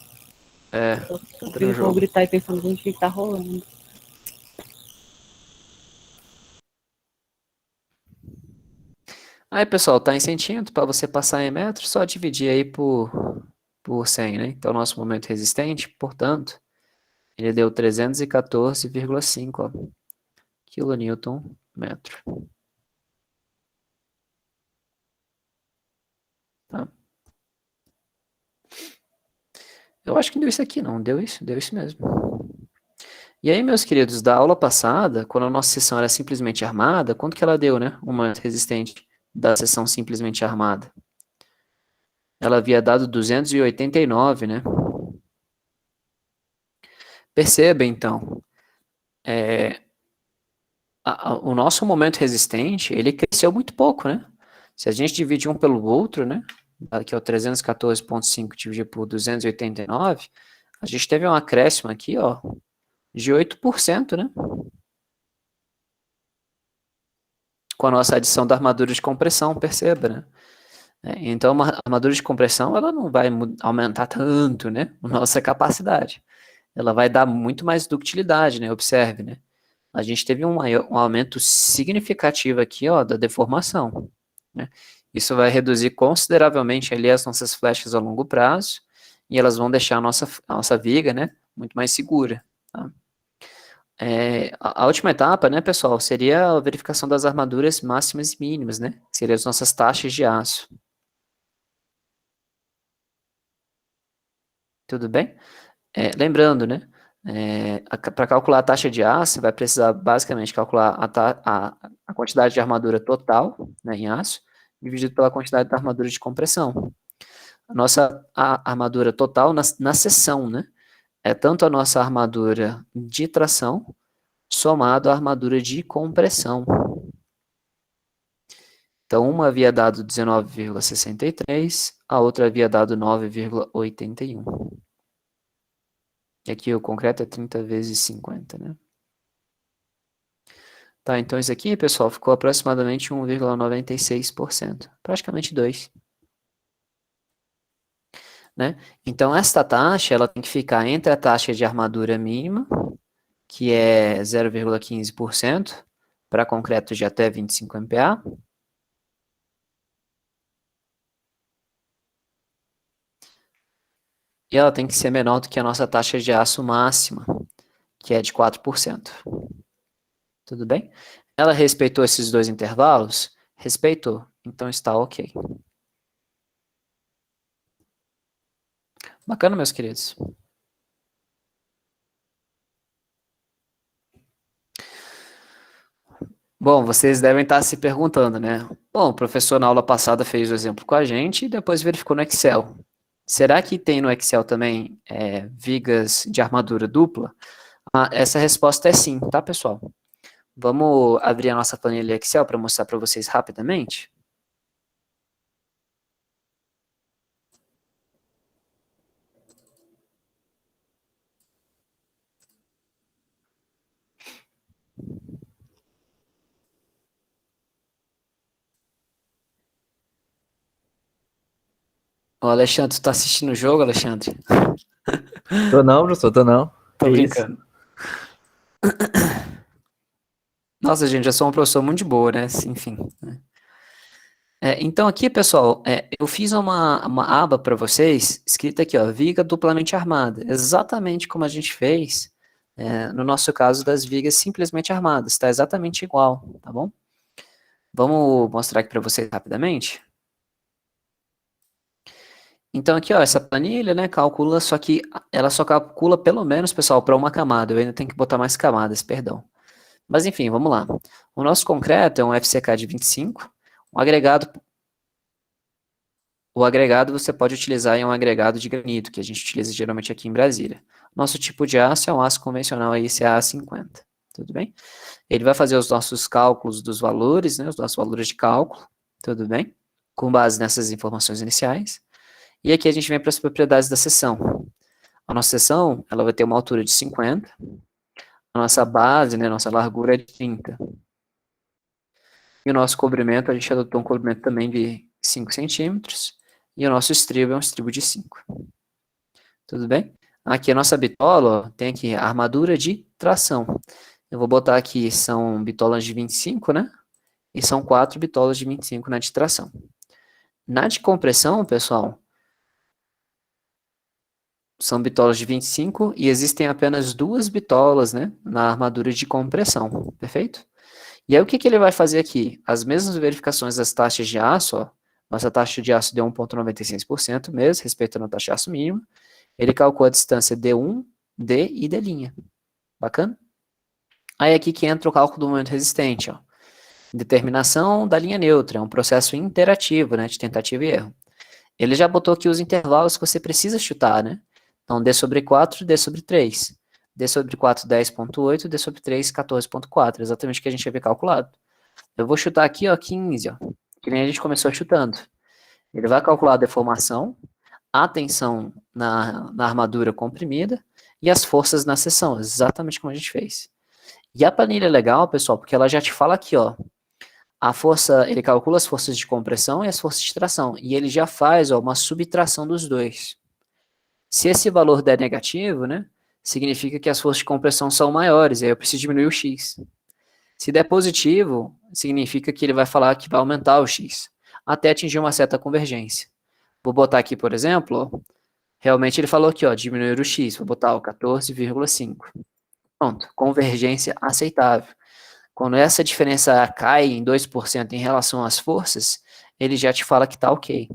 É, Tô tá tendo ouvindo o povo jogo. gritar e pensando o que tá rolando. Aí, pessoal, tá em centímetro, para você passar em metros, só dividir aí por 100, né? Então, nosso momento resistente, portanto, ele deu 314,5 kilonewton metro. Tá? Eu acho que deu isso aqui, não. Deu isso mesmo. E aí, meus queridos, da aula passada, quando a nossa sessão era simplesmente armada, quanto que ela deu, né? O momento resistente da sessão simplesmente armada. Ela havia dado 289, né? Perceba, então, o nosso momento resistente, ele cresceu muito pouco, né? Se a gente dividir um pelo outro, né? Aqui é o 314,5 dividido por 289, a gente teve um acréscimo aqui, ó, de 8%, né? Com a nossa adição da armadura de compressão, perceba, né? Então, a armadura de compressão, ela não vai aumentar tanto, né? A nossa capacidade. Ela vai dar muito mais ductilidade, né? Observe, né? A gente teve um aumento significativo aqui, ó, da deformação, né? Isso vai reduzir consideravelmente ali as nossas flechas a longo prazo e elas vão deixar a nossa viga, né, muito mais segura, tá? A última etapa, né, pessoal, seria a verificação das armaduras máximas e mínimas, né? Que seriam as nossas taxas de aço. Tudo bem? Lembrando, né? Para calcular a taxa de aço, você vai precisar basicamente calcular a quantidade de armadura total, né, em aço, dividido pela quantidade da armadura de compressão. A armadura total na seção, né? É tanto a nossa armadura de tração somado à armadura de compressão. Então, uma havia dado 19,63, a outra havia dado 9,81. E aqui o concreto é 30 vezes 50, né? Tá, então isso aqui, pessoal, ficou aproximadamente 1,96%, praticamente 2%. Né? Então, esta taxa ela tem que ficar entre a taxa de armadura mínima, que é 0,15%, para concreto de até 25 MPa, e ela tem que ser menor do que a nossa taxa de aço máxima, que é de 4%. Tudo bem? Ela respeitou esses dois intervalos? Respeitou. Então está ok. Bacana, meus queridos. Bom, vocês devem estar se perguntando, né? Bom, o professor na aula passada fez o exemplo com a gente e depois verificou no Excel. Será que tem no Excel também vigas de armadura dupla? Essa resposta é sim, tá, pessoal? Vamos abrir a nossa planilha Excel para mostrar para vocês rapidamente? Ô, Alexandre, tu tá assistindo o jogo, Alexandre? Tô não, professor, tô não. Tô Que brincando. Nossa, gente, eu sou uma professora muito de boa, né? Enfim. Né? Então aqui, pessoal, eu fiz uma aba para vocês, escrita aqui, ó, viga duplamente armada. Exatamente como a gente fez no nosso caso das vigas simplesmente armadas. Tá exatamente igual, tá bom? Vamos mostrar aqui para vocês rapidamente? Então aqui, ó, essa planilha, né, calcula, só que ela só calcula pelo menos, pessoal, para uma camada. Eu ainda tenho que botar mais camadas, perdão. Mas enfim, vamos lá. O nosso concreto é um FCK de 25, um agregado. O agregado você pode utilizar em um agregado de granito, que a gente utiliza geralmente aqui em Brasília. Nosso tipo de aço é um aço convencional aí, CA50, tudo bem? Ele vai fazer os nossos cálculos dos valores, né, os nossos valores de cálculo, tudo bem? Com base nessas informações iniciais. E aqui a gente vem para as propriedades da seção. A nossa seção, ela vai ter uma altura de 50, a nossa base, né, nossa largura é de 30. E o nosso cobrimento, a gente adotou um cobrimento também de 5 centímetros, e o nosso estribo é um estribo de 5. Tudo bem? Aqui a nossa bitola, ó, tem aqui a armadura de tração. Eu vou botar aqui, são bitolas de 25, né? E são 4 bitolas de 25 na de tração. Na de compressão, pessoal, são bitolas de 25 e existem apenas 2 bitolas, né, na armadura de compressão, perfeito? E aí o que ele vai fazer aqui? As mesmas verificações das taxas de aço, ó, nossa taxa de aço deu 1,96% mesmo, respeitando a taxa de aço mínima. Ele calcula a distância D1, D e D'. Bacana? Aí aqui que entra o cálculo do momento resistente, ó. Determinação da linha neutra, é um processo interativo, né, de tentativa e erro. Ele já botou aqui os intervalos que você precisa chutar, né? Então, D sobre 4, D sobre 3. D sobre 4, 10,8, D sobre 3, 14,4. Exatamente o que a gente havia calculado. Eu vou chutar aqui, ó, 15, ó, que nem a gente começou chutando. Ele vai calcular a deformação, a tensão na armadura comprimida e as forças na seção, exatamente como a gente fez. E a planilha é legal, pessoal, porque ela já te fala aqui, ó, a força, ele calcula as forças de compressão e as forças de tração, e ele já faz, ó, uma subtração dos dois. Se esse valor der negativo, né, significa que as forças de compressão são maiores, aí eu preciso diminuir o x. Se der positivo, significa que ele vai falar que vai aumentar o x, até atingir uma certa convergência. Vou botar aqui, por exemplo, ó, realmente ele falou aqui, ó, diminuir o x, vou botar o 14,5. Pronto, convergência aceitável. Quando essa diferença cai em 2% em relação às forças, ele já te fala que tá ok.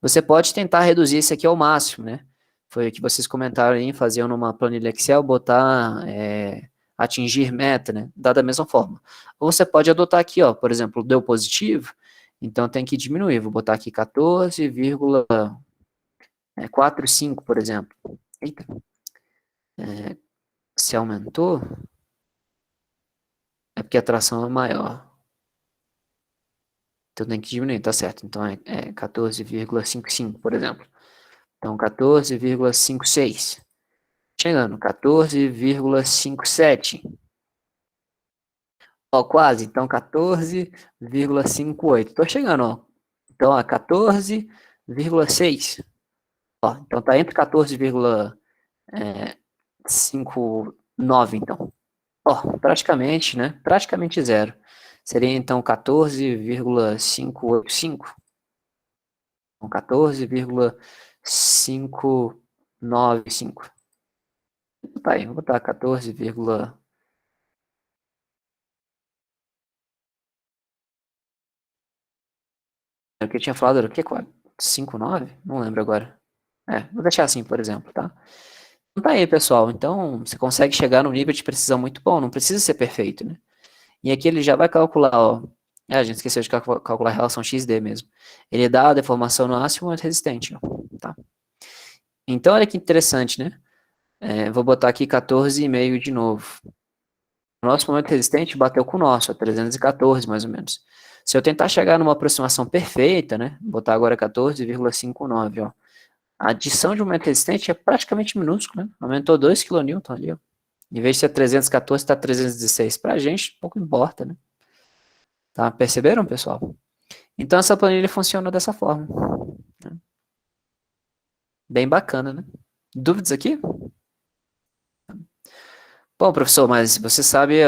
Você pode tentar reduzir isso aqui ao máximo, né? Foi o que vocês comentaram aí, fazer numa planilha Excel, botar atingir meta, né? Da mesma forma. Ou você pode adotar aqui, ó, por exemplo, deu positivo, então tem que diminuir. Vou botar aqui 14,45, por exemplo. Eita. Se aumentou, é porque a tração é maior. Então tem que diminuir, tá certo. Então é 14,55, por exemplo. Então 14,56. Chegando, 14,57. Ó, quase. Então 14,58. Tô chegando, ó. Então, ó, 14,6. Ó, então tá entre 14,59, então. Ó, praticamente, né? Praticamente zero. Seria então 14,585. Então 14,595. Tá aí, vou botar 14, o que eu tinha falado era o quê? 5,9? Não lembro agora. Vou deixar assim, por exemplo, tá? Então tá aí, pessoal. Então, você consegue chegar num nível de precisão muito bom, não precisa ser perfeito, né? E aqui ele já vai calcular, ó. A gente esqueceu de calcular a relação XD mesmo. Ele dá a deformação no aço e o momento resistente, ó, tá? Então, olha que interessante, né? Vou botar aqui 14,5 de novo. O nosso momento resistente bateu com o nosso, a 314 mais ou menos. Se eu tentar chegar numa aproximação perfeita, né? Vou botar agora 14,59, ó. A adição de momento resistente é praticamente minúscula, né? Aumentou 2 kN ali, ó. Em vez de ser 314, está 316. Pra gente, pouco importa, né? Tá? Perceberam, pessoal? Então, essa planilha funciona dessa forma. Né? Bem bacana, né? Dúvidas aqui? Bom, professor, mas você sabe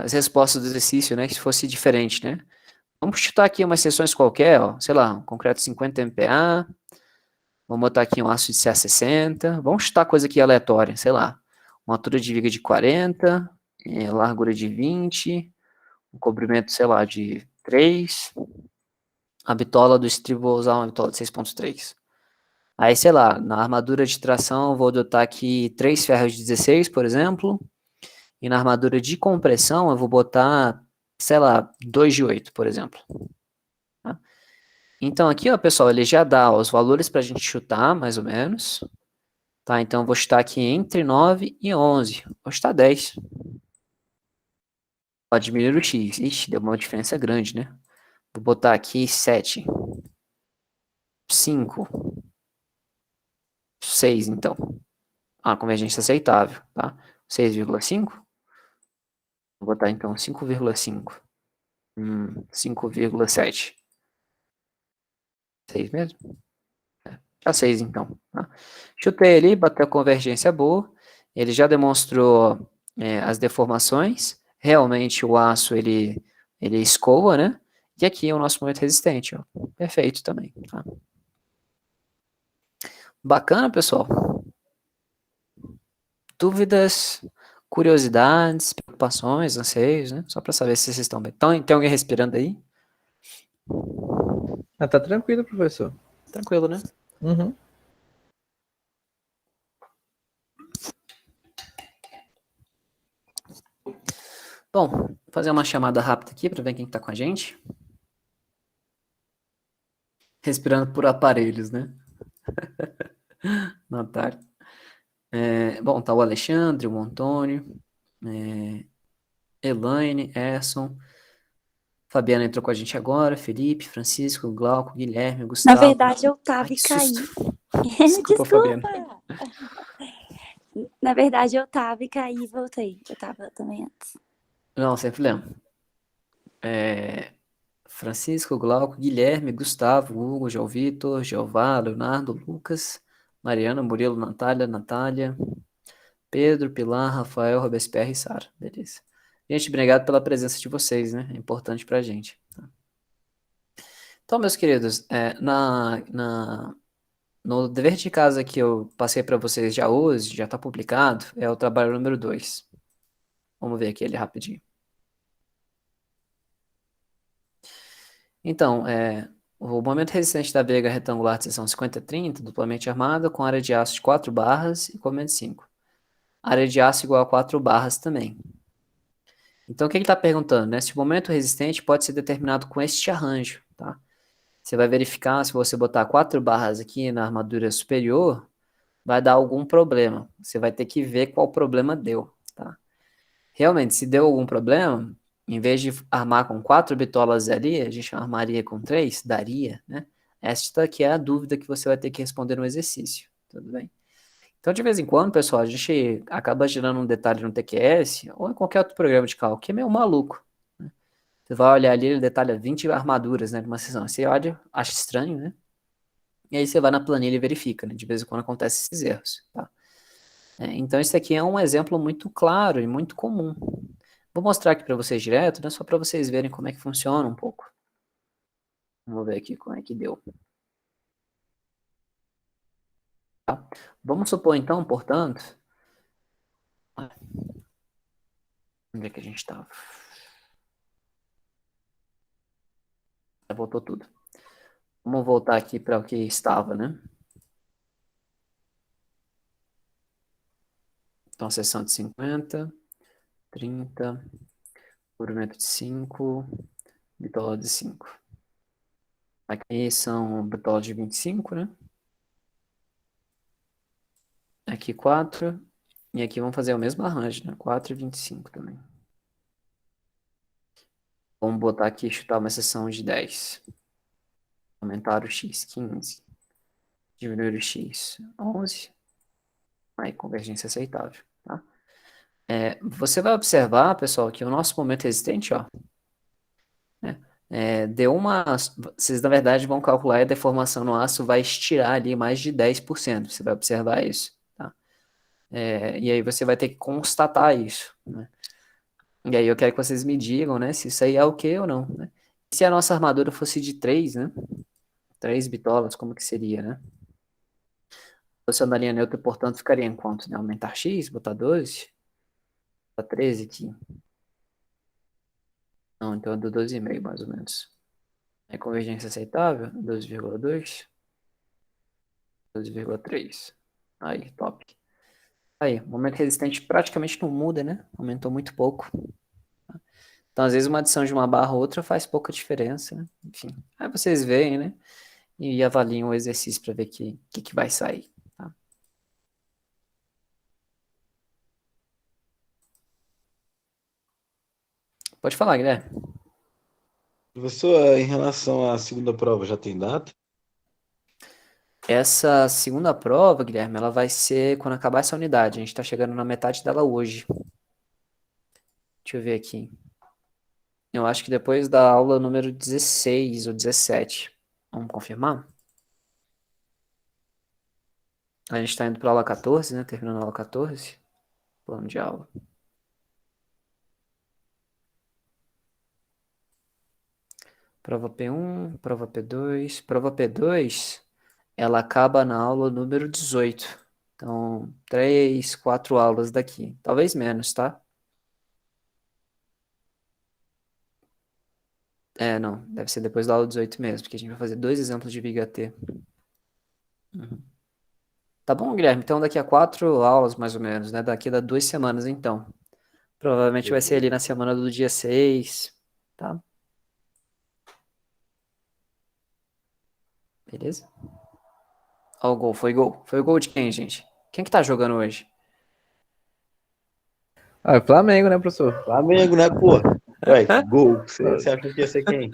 as respostas do exercício, né? Que se fosse diferente, né? Vamos chutar aqui umas seções qualquer, ó. Sei lá, um concreto 50 MPa. Vamos botar aqui um aço de CA60. Vamos chutar coisa aqui aleatória, sei lá. Uma altura de viga de 40, largura de 20, um comprimento, sei lá, de 3. A bitola do estribo, vou usar uma bitola de 6,3. Aí, sei lá, na armadura de tração, vou adotar aqui 3 ferros de 16, por exemplo. E na armadura de compressão, eu vou botar, sei lá, 2 de 8, por exemplo. Tá? Então, aqui, ó, pessoal, ele já dá os valores para a gente chutar, mais ou menos. Tá, então, eu vou chutar aqui entre 9 e 11. Vou chutar 10. Pode diminuir o x. Ixi, deu uma diferença grande, né? Vou botar aqui 7. 5. 6, então. Convergência aceitável, tá? 6,5. Vou botar, então, 5,5. 5,7. 6 mesmo? Tá 6, então. Tá? Chutei ali, bateu a convergência boa. Ele já demonstrou as deformações. Realmente o aço, ele escoa, né? E aqui é o nosso momento resistente, ó. Perfeito também, tá? Bacana, pessoal? Dúvidas, curiosidades, preocupações, anseios, né? Só para saber se vocês estão bem. Então, tem alguém respirando aí? Ah, tá tranquilo, professor. Tranquilo, né? Uhum. Bom, vou fazer uma chamada rápida aqui para ver quem está com a gente. Respirando por aparelhos, né? Natália. Bom, tá o Alexandre, o Antônio, Elaine, Erson, Fabiana entrou com a gente agora, Felipe, Francisco, Glauco, Guilherme, Na Gustavo. verdade, eu Ai, tava e que caí. susto. Desculpa, Desculpa. Fabiana. Na verdade, eu tava e caí e voltei. Eu tava também antes. Não, sem problema. Francisco, Glauco, Guilherme, Gustavo, Hugo, João Vitor, Jeová, Leonardo, Lucas, Mariana, Murilo, Natália, Pedro, Pilar, Rafael, Robespierre e Sara. Beleza. Gente, obrigado pela presença de vocês, né? É importante pra gente. Tá? Então, meus queridos, no dever de casa que eu passei para vocês já hoje, já está publicado, é o trabalho número 2. Vamos ver aqui ele rapidinho. Então, o momento resistente da viga retangular de seção 50-30, duplamente armada, com área de aço de 4 barras e comando 5. Área de aço igual a 4 barras também. Então, o que ele está perguntando? Né? Se o momento resistente pode ser determinado com este arranjo. Tá? Você vai verificar, se você botar 4 barras aqui na armadura superior, vai dar algum problema. Você vai ter que ver qual problema deu. Tá? Realmente, se deu algum problema, em vez de armar com 4 bitolas ali, a gente armaria com 3, daria, né? Esta que é a dúvida que você vai ter que responder no exercício, tudo bem? Então, de vez em quando, pessoal, a gente acaba gerando um detalhe no TQS ou em qualquer outro programa de cálculo, que é meio maluco. Né? Você vai olhar ali, ele detalha 20 armaduras, né, numa sessão. Você olha, acha estranho, né? E aí você vai na planilha e verifica, né? De vez em quando acontecem esses erros, tá? Então, esse aqui é um exemplo muito claro e muito comum. Vou mostrar aqui para vocês direto, né? Só para vocês verem como é que funciona um pouco. Vamos ver aqui como é que deu. Tá? Vamos supor, então, portanto, Onde é que a gente estava? Voltou tudo. Vamos voltar aqui para o que estava, né? Então, seção de 50, 30, movimento de 5, bitola de 5. Aqui são bitola de 25, né? Aqui 4. E aqui vamos fazer o mesmo arranjo, né? 4 e 25 também. Vamos botar aqui, chutar uma seção de 10. Aumentar o x, 15. Diminuir o x, 11. Aí, convergência aceitável, tá? Você vai observar, pessoal, que o nosso momento resistente, ó, né, deu uma... Vocês, na verdade, vão calcular a deformação no aço vai estirar ali mais de 10%. Você vai observar isso, tá? E aí você vai ter que constatar isso, né? E aí eu quero que vocês me digam, né, se isso aí é o que ou não, né? Se a nossa armadura fosse de 3, né? 3 bitolas, como que seria, né? Posição da linha neutra, portanto, ficaria em quanto, né? Aumentar x, botar 12, botar 13 aqui. Não, então é do 12,5 mais ou menos. Convergência aceitável, 12,2, 12,3. Aí, top. Aí, momento resistente praticamente não muda, né? Aumentou muito pouco. Então, às vezes, uma adição de uma barra ou outra faz pouca diferença, né? Enfim, aí vocês veem, né? E avaliam o exercício para ver o que vai sair. Tá? Pode falar, Guilherme. Professor, em relação à segunda prova, já tem data? Essa segunda prova, Guilherme, ela vai ser quando acabar essa unidade. A gente está chegando na metade dela hoje. Deixa eu ver aqui. Eu acho que depois da aula número 16 ou 17. Vamos confirmar? A gente está indo para a aula 14, né? Terminando a aula 14. Plano de aula. Prova P1, prova P2. Prova P2, ela acaba na aula número 18. Então, 3, 4 aulas daqui. Talvez menos, tá? Não. Deve ser depois da aula 18 mesmo, porque a gente vai fazer 2 exemplos de viga T. Uhum. Tá bom, Guilherme? Então, daqui a 4 aulas, mais ou menos, né? Daqui a 2 semanas, então. Provavelmente vai ser ali na semana do dia 6, tá? Beleza? Ó, o gol, foi gol. Foi o gol de quem, gente? Quem que tá jogando hoje? Ah, é Flamengo, né, professor? Flamengo, né, pô? Ué, que gol. Você achou que ia ser quem?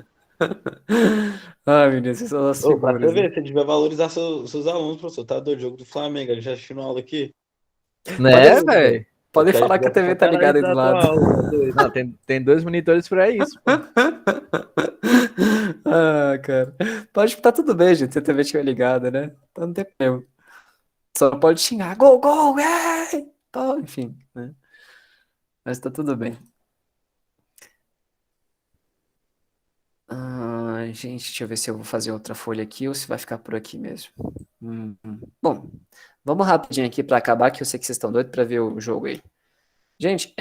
Ai, meu Deus, vocês são as Ô, pra você figuras, né? ver, você devia valorizar seus alunos, professor. Tá doido, jogo do Flamengo, a gente já assistiu uma aula aqui. Né, velho? Podem Acho falar que a devia TV tá ligada aí do da tua lado. aula, tá doido. Não, tem 2 monitores pra isso, pô. Ah, cara. Pode tá tudo bem, gente, se a TV estiver ligada, né? Então não tem problema. Só não pode xingar, gol, gol, Então, enfim, né? Mas tá tudo bem. Gente, deixa eu ver se eu vou fazer outra folha aqui ou se vai ficar por aqui mesmo. Bom, vamos rapidinho aqui para acabar, que eu sei que vocês estão doidos para ver o jogo aí. Gente,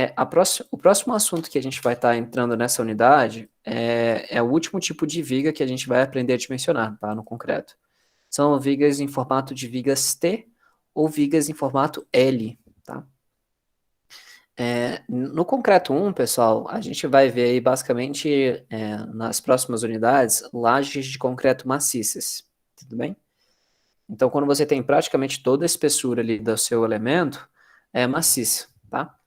o próximo assunto que a gente vai estar entrando nessa unidade é o último tipo de viga que a gente vai aprender a dimensionar, tá? No concreto. São vigas em formato de vigas T ou vigas em formato L, tá? No concreto 1, pessoal, a gente vai ver aí basicamente nas próximas unidades lajes de concreto maciças, tudo bem? Então, quando você tem praticamente toda a espessura ali do seu elemento, é maciça, tá?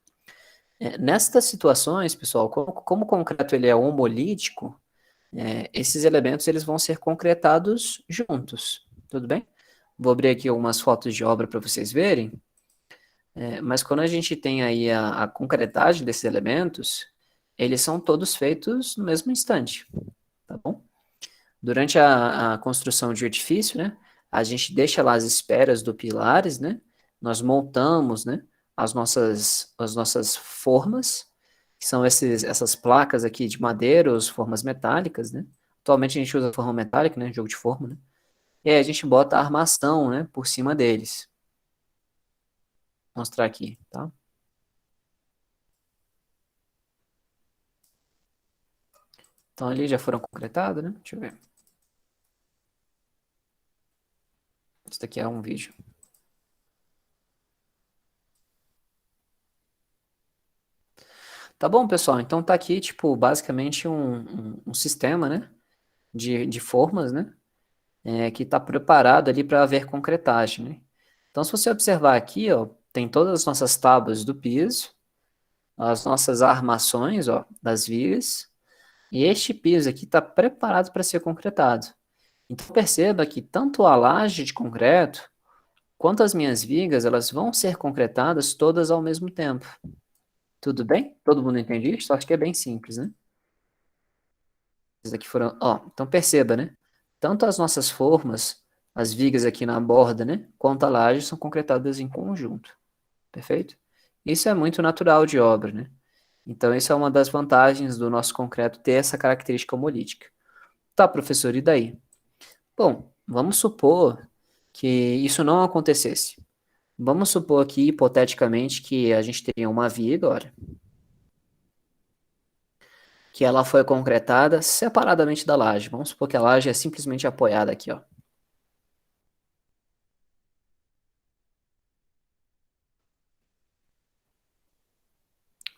Nestas situações, pessoal, como o concreto ele é homolítico, esses elementos eles vão ser concretados juntos, tudo bem? Vou abrir aqui algumas fotos de obra para vocês verem. Mas quando a gente tem aí a concretagem desses elementos, eles são todos feitos no mesmo instante, tá bom? Durante a construção de um edifício, né, a gente deixa lá as esperas do pilares, né, nós montamos, né, as nossas formas, que são essas placas aqui de madeira, ou as formas metálicas, né, atualmente a gente usa forma metálica, né, jogo de forma, né, e aí a gente bota a armação, né, por cima deles. Vou mostrar aqui, tá? Então ali já foram concretados, né? Deixa eu ver. Isso daqui é um vídeo. Tá bom, pessoal? Então tá aqui, tipo, basicamente um sistema, né? De formas, né? Que está preparado ali para haver concretagem, né? Então, se você observar aqui, ó, tem todas as nossas tábuas do piso, as nossas armações, ó, das vigas, e este piso aqui está preparado para ser concretado. Então, perceba que tanto a laje de concreto quanto as minhas vigas, elas vão ser concretadas todas ao mesmo tempo. Tudo bem? Todo mundo entende isso? Acho que é bem simples, né? Esses aqui foram, ó, então perceba, né? Tanto as nossas formas, as vigas aqui na borda, né, quanto a laje são concretadas em conjunto. Perfeito? Isso é muito natural de obra, né? Então, isso é uma das vantagens do nosso concreto ter essa característica homolítica. Tá, professor, e daí? Bom, vamos supor que isso não acontecesse. Vamos supor aqui, hipoteticamente, que a gente teria uma viga, olha, que ela foi concretada separadamente da laje. Vamos supor que a laje é simplesmente apoiada aqui, ó.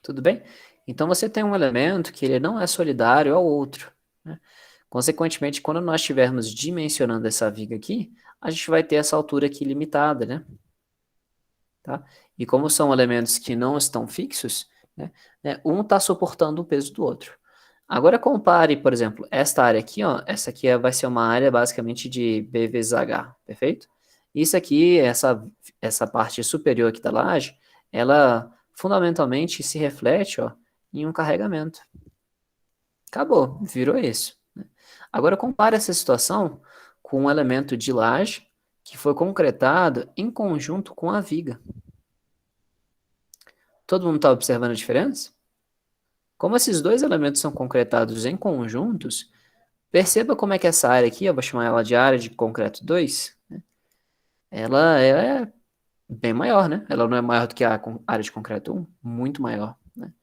Tudo bem? Então você tem um elemento que ele não é solidário ao outro, né? Consequentemente, quando nós estivermos dimensionando essa viga aqui, a gente vai ter essa altura aqui limitada, né? Tá? E como são elementos que não estão fixos, né, um está suportando o peso do outro. Agora compare, por exemplo, esta área aqui, ó, essa aqui vai ser uma área basicamente de B vezes H, perfeito? Isso aqui, essa parte superior aqui da laje, ela fundamentalmente se reflete, ó, em um carregamento. Acabou, virou isso, né? Agora compare essa situação com um elemento de laje que foi concretado em conjunto com a viga. Todo mundo está observando a diferença? Como esses dois elementos são concretados em conjuntos, perceba como é que essa área aqui, eu vou chamar ela de área de concreto 2, né? Ela é bem maior, né? Ela não é maior do que a área de concreto 1, muito maior, né?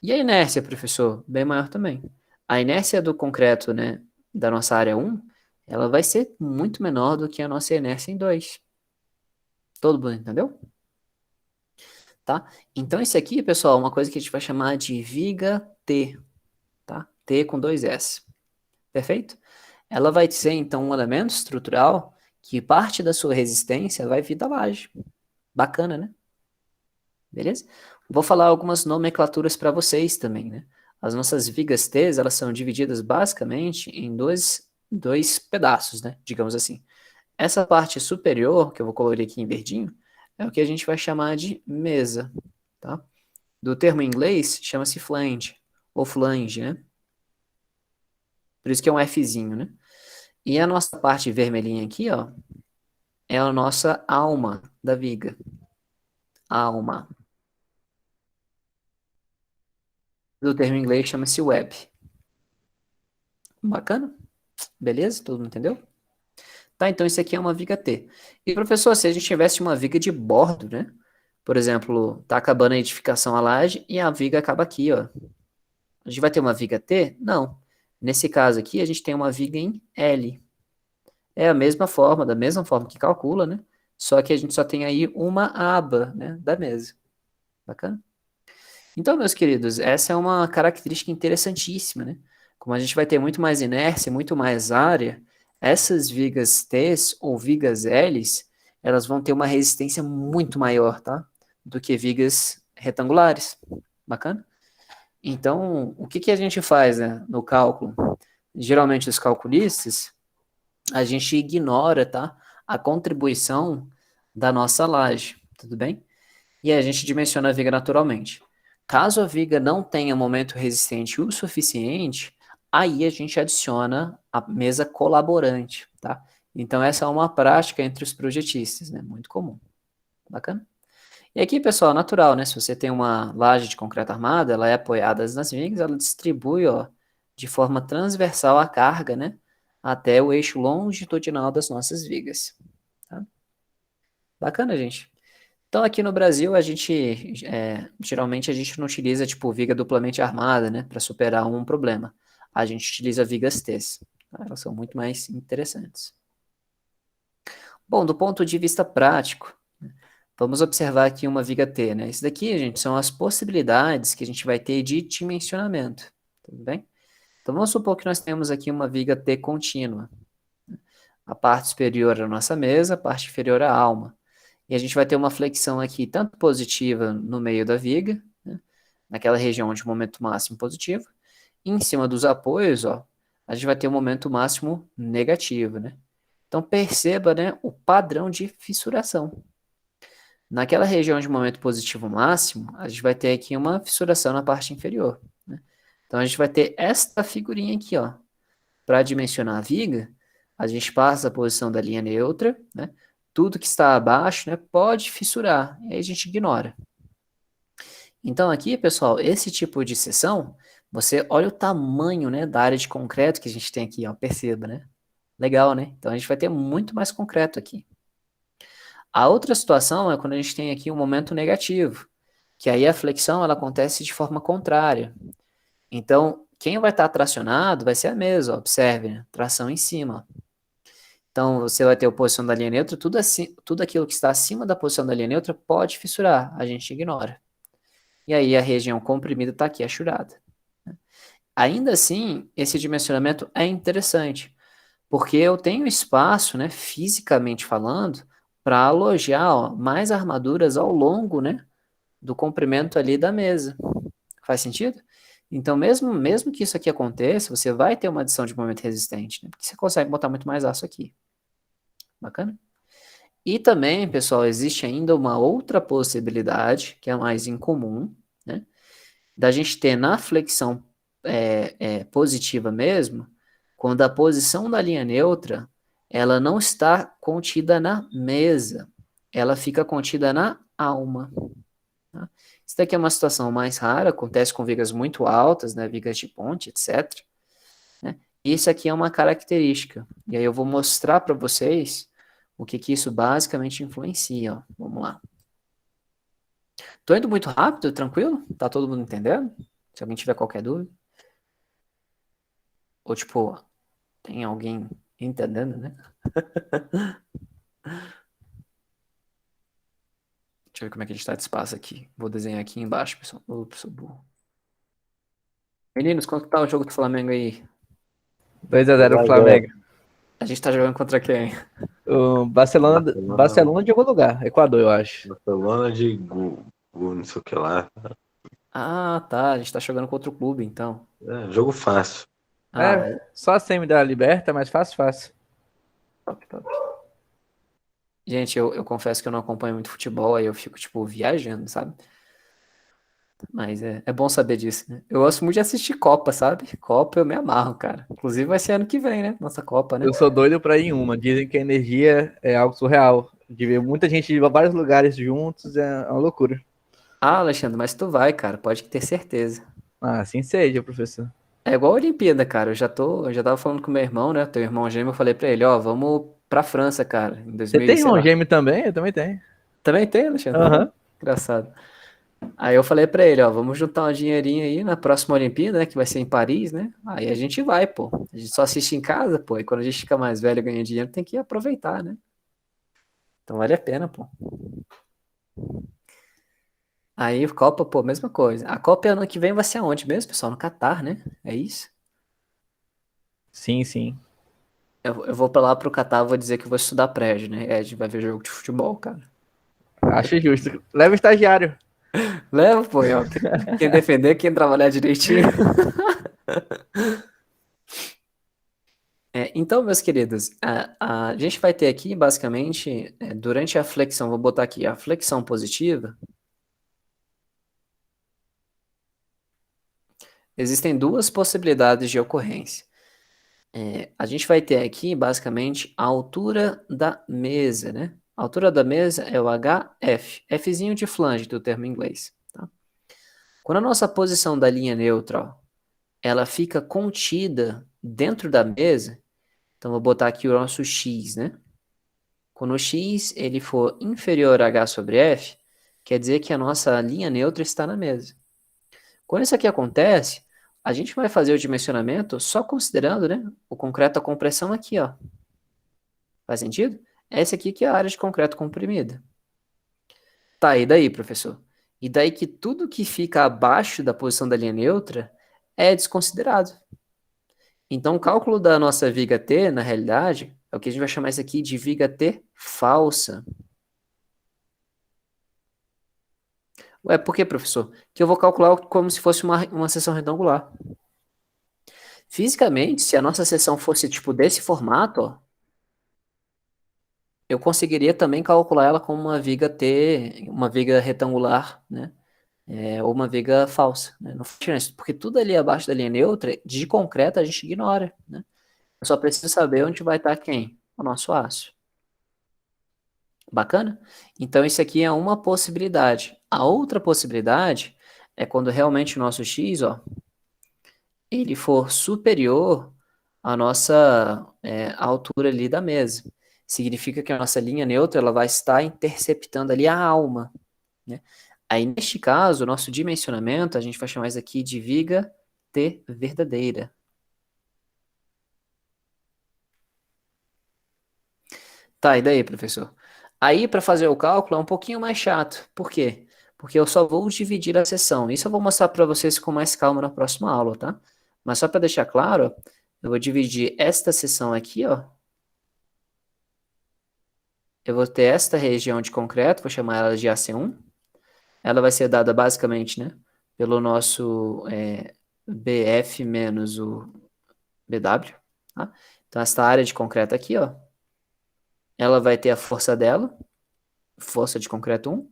E a inércia, professor? Bem maior também. A inércia do concreto, né, da nossa área 1, ela vai ser muito menor do que a nossa inércia em 2. Todo mundo entendeu? Tá? Então, isso aqui, pessoal, é uma coisa que a gente vai chamar de viga T, tá? T com 2 S. Perfeito? Ela vai ser, então, um elemento estrutural que parte da sua resistência vai vir da laje. Bacana, né? Beleza? Vou falar algumas nomenclaturas para vocês também, né? As nossas vigas T, elas são divididas basicamente em dois pedaços, né? Digamos assim. Essa parte superior, que eu vou colorir aqui em verdinho, é o que a gente vai chamar de mesa, tá? Do termo em inglês, chama-se flange, ou flange, né? Por isso que é um Fzinho, né? E a nossa parte vermelhinha aqui, ó, é a nossa alma da viga. Alma. Do termo em inglês chama-se web. Bacana? Beleza? Todo mundo entendeu? Tá, então isso aqui é uma viga T. E professor, se a gente tivesse uma viga de bordo, né? Por exemplo, tá acabando a edificação a laje e a viga acaba aqui, ó. A gente vai ter uma viga T? Não. Nesse caso aqui, a gente tem uma viga em L. É a mesma forma, da mesma forma que calcula, né? Só que a gente só tem aí uma aba, né, da mesa. Bacana? Então, meus queridos, essa é uma característica interessantíssima, né? Como a gente vai ter muito mais inércia, muito mais área, essas vigas T's ou vigas L's, elas vão ter uma resistência muito maior, tá? Do que vigas retangulares. Bacana? Então, o que que a gente faz, né, no cálculo? Geralmente, os calculistas, a gente ignora, tá, a contribuição da nossa laje, tudo bem? E a gente dimensiona a viga naturalmente. Caso a viga não tenha momento resistente o suficiente, aí a gente adiciona a mesa colaborante, tá? Então essa é uma prática entre os projetistas, né? Muito comum. Bacana? E aqui, pessoal, natural, né? Se você tem uma laje de concreto armada, ela é apoiada nas vigas, ela distribui, ó, de forma transversal a carga, né? Até o eixo longitudinal das nossas vigas. Tá? Bacana, gente? Então, aqui no Brasil, a gente, geralmente a gente não utiliza, tipo, viga duplamente armada, né, para superar um problema. a gente utiliza vigas T's. Tá? Elas são muito mais interessantes. Bom, do ponto de vista prático, vamos observar aqui uma viga T, né? Isso daqui, gente, são as possibilidades que a gente vai ter de dimensionamento, tudo bem? Então, vamos supor que nós temos aqui uma viga T contínua. A parte superior é a nossa mesa, a parte inferior é a alma. E a gente vai ter uma flexão aqui, tanto positiva no meio da viga, né? Naquela região onde o momento máximo positivo, e em cima dos apoios, ó, a gente vai ter um momento máximo negativo, né? Então, perceba, né, o padrão de fissuração. Naquela região de momento positivo máximo, a gente vai ter aqui uma fissuração na parte inferior, né? Então, a gente vai ter esta figurinha aqui, ó. Para dimensionar a viga, a gente passa a posição da linha neutra, né? Tudo que está abaixo, né, pode fissurar, e aí a gente ignora. Então, aqui, pessoal, esse tipo de seção, você olha o tamanho, né, da área de concreto que a gente tem aqui, ó, perceba, né? Legal, né? Então, a gente vai ter muito mais concreto aqui. A outra situação é quando a gente tem aqui um momento negativo, que aí a flexão ela acontece de forma contrária. Então, quem vai estar tracionado vai ser a mesa, ó, observe, né? Tração em cima. Então, você vai ter a posição da linha neutra, tudo aquilo que está acima da posição da linha neutra pode fissurar, a gente ignora. E aí a região comprimida está aqui, achurada. Ainda assim, esse dimensionamento é interessante, porque eu tenho espaço, né, fisicamente falando, para alojar, ó, mais armaduras ao longo, né, do comprimento ali da mesa. Faz sentido? Então, mesmo que isso aqui aconteça, você vai ter uma adição de momento resistente, né, porque você consegue botar muito mais aço aqui. Bacana? E também, pessoal, existe ainda uma outra possibilidade, que é mais incomum, né, da gente ter na flexão positiva mesmo, quando a posição da linha neutra, ela não está contida na mesa, ela fica contida na alma. Tá? Isso daqui é uma situação mais rara, acontece com vigas muito altas, né, vigas de ponte, etc. Né? Isso aqui é uma característica, e aí eu vou mostrar para vocês o que isso basicamente influencia. Ó. Vamos lá. Tô indo muito rápido, tranquilo? Tá todo mundo entendendo? Se alguém tiver qualquer dúvida. Ou tipo, tem alguém entendendo, né? Deixa eu ver como é que a gente tá de espaço aqui. Vou desenhar aqui embaixo, pessoal. Ops, sou burro. Meninos, quanto tá o jogo do Flamengo aí? 2-0 Flamengo. A gente tá jogando contra quem? O Barcelona de algum lugar. Equador, eu acho. Barcelona de não sei o que lá. Ah, tá. A gente tá jogando contra o clube, então. É, jogo fácil. Ah, Só a semi da Liberta, mas fácil. top, top. Gente, eu confesso que eu não acompanho muito futebol, aí eu fico, tipo, viajando, sabe? Mas é bom saber disso, né? Eu gosto muito de assistir Copa, sabe? Copa eu me amarro, cara. Inclusive vai ser ano que vem, né? Nossa Copa, né? Eu sou doido pra ir em uma. Dizem que a energia é algo surreal. De ver muita gente de vários lugares juntos é uma loucura. Ah, Alexandre, mas tu vai, cara. Pode ter certeza. Ah, assim seja, professor. É igual a Olimpíada, cara. Eu já tava falando com meu irmão, né? Teu irmão gêmeo, eu falei pra ele, ó, vamos pra França, cara. Em Você 2000, tem sei irmão lá. gêmeo também? Eu também tenho. Também tem, Alexandre? Aham. Engraçado. Aí eu falei pra ele, ó, vamos juntar um dinheirinho aí na próxima Olimpíada, né, que vai ser em Paris, né? Aí a gente vai, pô. A gente só assiste em casa, pô. E quando a gente fica mais velho e ganha dinheiro, tem que aproveitar, né? Então vale a pena, pô. Aí Copa, pô, mesma coisa. A Copa ano que vem vai ser aonde mesmo, pessoal? No Catar, né? É isso? Sim. Eu vou pra lá pro Catar, vou dizer que eu vou estudar prédio, né? É, a gente vai ver jogo de futebol, cara. Acho justo. Leva o estagiário. Leva, pô, ó. Quem defender, quem trabalhar direitinho. Então, meus queridos, a gente vai ter aqui, basicamente, durante a flexão, vou botar aqui a flexão positiva, existem duas possibilidades de ocorrência. A gente vai ter aqui, basicamente, a altura da mesa, né? A altura da mesa é o HF, Fzinho de flange do termo em inglês, tá? Quando a nossa posição da linha neutra, ó, ela fica contida dentro da mesa, então vou botar aqui o nosso X, né? Quando o X ele for inferior a H sobre F, quer dizer que a nossa linha neutra está na mesa. Quando isso aqui acontece, a gente vai fazer o dimensionamento só considerando, né, o concreto a compressão aqui, ó. Faz sentido? Essa aqui que é a área de concreto comprimida. Tá, e daí, professor? E daí que tudo que fica abaixo da posição da linha neutra é desconsiderado. Então, o cálculo da nossa viga T, na realidade, é o que a gente vai chamar isso aqui de viga T falsa. Ué, por que, professor? Que eu vou calcular como se fosse uma seção retangular. Fisicamente, se a nossa seção fosse tipo desse formato, ó, eu conseguiria também calcular ela como uma viga T, uma viga retangular, né? Ou uma viga falsa, né? Não faz diferença, porque tudo ali abaixo da linha neutra, de concreto, a gente ignora, né? Eu só preciso saber onde vai estar quem? O nosso aço. Bacana? Então, isso aqui é uma possibilidade. A outra possibilidade é quando realmente o nosso x, ó, ele for superior à nossa altura ali da mesa. Significa que a nossa linha neutra ela vai estar interceptando ali a alma, né? Aí, neste caso, o nosso dimensionamento, a gente vai chamar isso aqui de viga T verdadeira. Tá, e daí, professor? Aí, para fazer o cálculo, é um pouquinho mais chato. Por quê? Porque eu só vou dividir a seção. Isso eu vou mostrar para vocês com mais calma na próxima aula, tá? Mas só para deixar claro, eu vou dividir esta seção aqui, ó. Eu vou ter esta região de concreto, vou chamar ela de AC1. Ela vai ser dada basicamente, né, pelo nosso BF menos o BW, tá? Então, esta área de concreto aqui, ó, ela vai ter a força dela, força de concreto 1,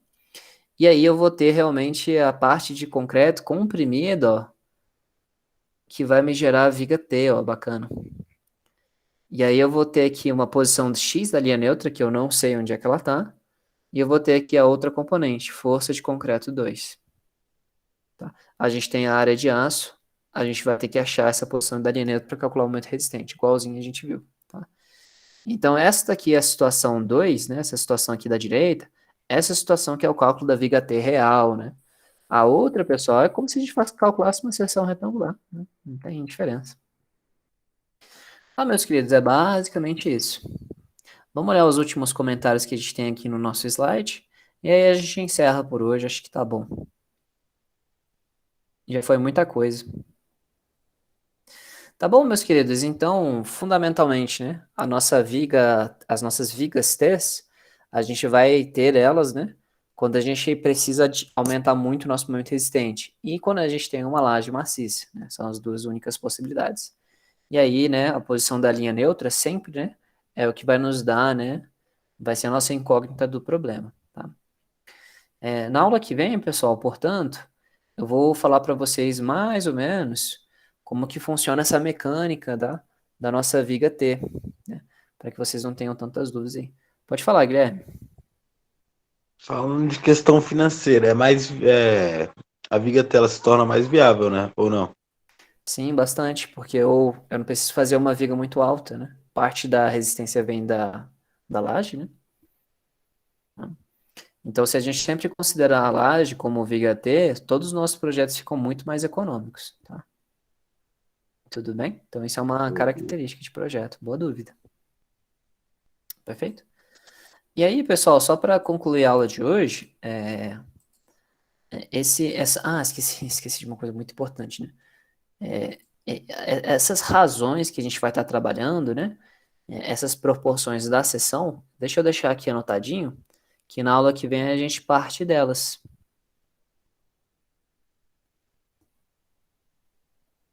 e aí eu vou ter realmente a parte de concreto comprimida, ó, que vai me gerar a viga T, ó, bacana. E aí eu vou ter aqui uma posição de X da linha neutra, que eu não sei onde é que ela tá, e eu vou ter aqui a outra componente, força de concreto 2. Tá? A gente tem a área de aço, a gente vai ter que achar essa posição da linha neutra para calcular o momento resistente, igualzinho a gente viu. Tá? Então, essa aqui é a situação 2, né? Essa situação aqui da direita, essa situação que é o cálculo da viga T real, né? A outra, pessoal, é como se a gente calculasse uma seção retangular, né? Não tem diferença. Ah, meus queridos, é basicamente isso. Vamos olhar os últimos comentários que a gente tem aqui no nosso slide, e aí a gente encerra por hoje, acho que tá bom. Já foi muita coisa. Tá bom, meus queridos? Então, fundamentalmente, né, as nossas vigas T's, a gente vai ter elas, né, quando a gente precisa aumentar muito o nosso momento resistente e quando a gente tem uma laje maciça, né, são as duas únicas possibilidades. E aí, né, a posição da linha neutra sempre, né, é o que vai nos dar, né, vai ser a nossa incógnita do problema, tá? Na aula que vem, pessoal, portanto, eu vou falar para vocês mais ou menos como que funciona essa mecânica da nossa viga T, né? Para que vocês não tenham tantas dúvidas aí. Pode falar, Guilherme. Falando de questão financeira, a Viga Tela se torna mais viável, né? Ou não? Sim, bastante, porque eu não preciso fazer uma viga muito alta, né? Parte da resistência vem da laje, né? Então, se a gente sempre considerar a laje como viga T, todos os nossos projetos ficam muito mais econômicos, tá? Tudo bem? Então, isso é uma característica de projeto. Boa dúvida. Perfeito? E aí, pessoal, só para concluir a aula de hoje, esqueci de uma coisa muito importante, né? Essas razões que a gente vai estar trabalhando, né? Essas proporções da sessão, deixa eu deixar aqui anotadinho, que na aula que vem a gente parte delas.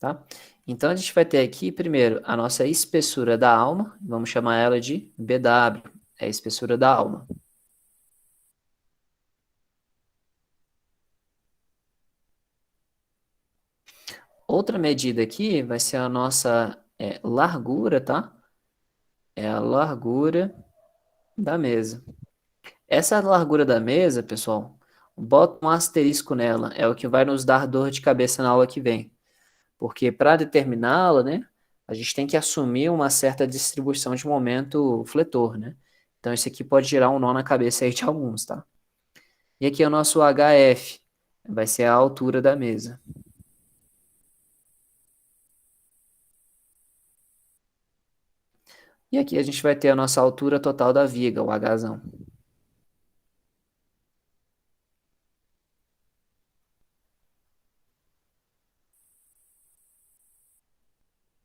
Tá? Então, a gente vai ter aqui, primeiro, a nossa espessura da alma, vamos chamar ela de BW, é a espessura da alma. Outra medida aqui vai ser a nossa largura, tá? É a largura da mesa. Essa largura da mesa, pessoal, bota um asterisco nela, é o que vai nos dar dor de cabeça na aula que vem. Porque para determiná-la, né, a gente tem que assumir uma certa distribuição de momento fletor, né? Então, isso aqui pode gerar um nó na cabeça aí de alguns, tá? E aqui é o nosso HF, vai ser a altura da mesa. E aqui a gente vai ter a nossa altura total da viga, o Hzão.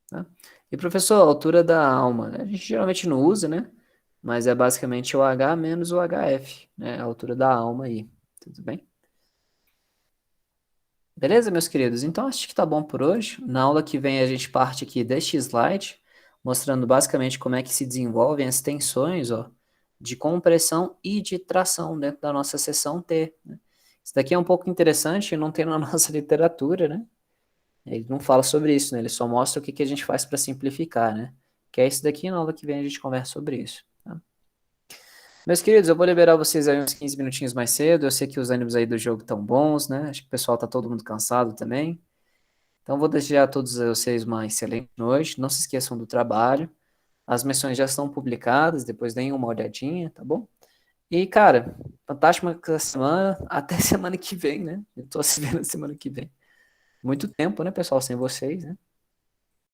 Tá? E professor, a altura da alma, né? A gente geralmente não usa, né? Mas é basicamente o H menos o HF, né? A altura da alma aí. Tudo bem? Beleza, meus queridos? Então acho que tá bom por hoje. Na aula que vem a gente parte aqui deste slide, mostrando basicamente como é que se desenvolvem as tensões, ó, de compressão e de tração dentro da nossa seção T, né? Isso daqui é um pouco interessante, não tem na nossa literatura, né? Ele não fala sobre isso, né? Ele só mostra o que que a gente faz para simplificar, né? Que é isso daqui, na aula que vem a gente conversa sobre isso, tá? Meus queridos, eu vou liberar vocês aí uns 15 minutinhos mais cedo. Eu sei que os ânimos aí do jogo estão bons, né? Acho que o pessoal tá todo mundo cansado também. Então, vou desejar a todos vocês uma excelente noite. Não se esqueçam do trabalho. As menções já estão publicadas, depois deem uma olhadinha, tá bom? E, cara, fantástima semana. Até semana que vem, né? Eu tô se vendo semana que vem. Muito tempo, né, pessoal, sem vocês, né?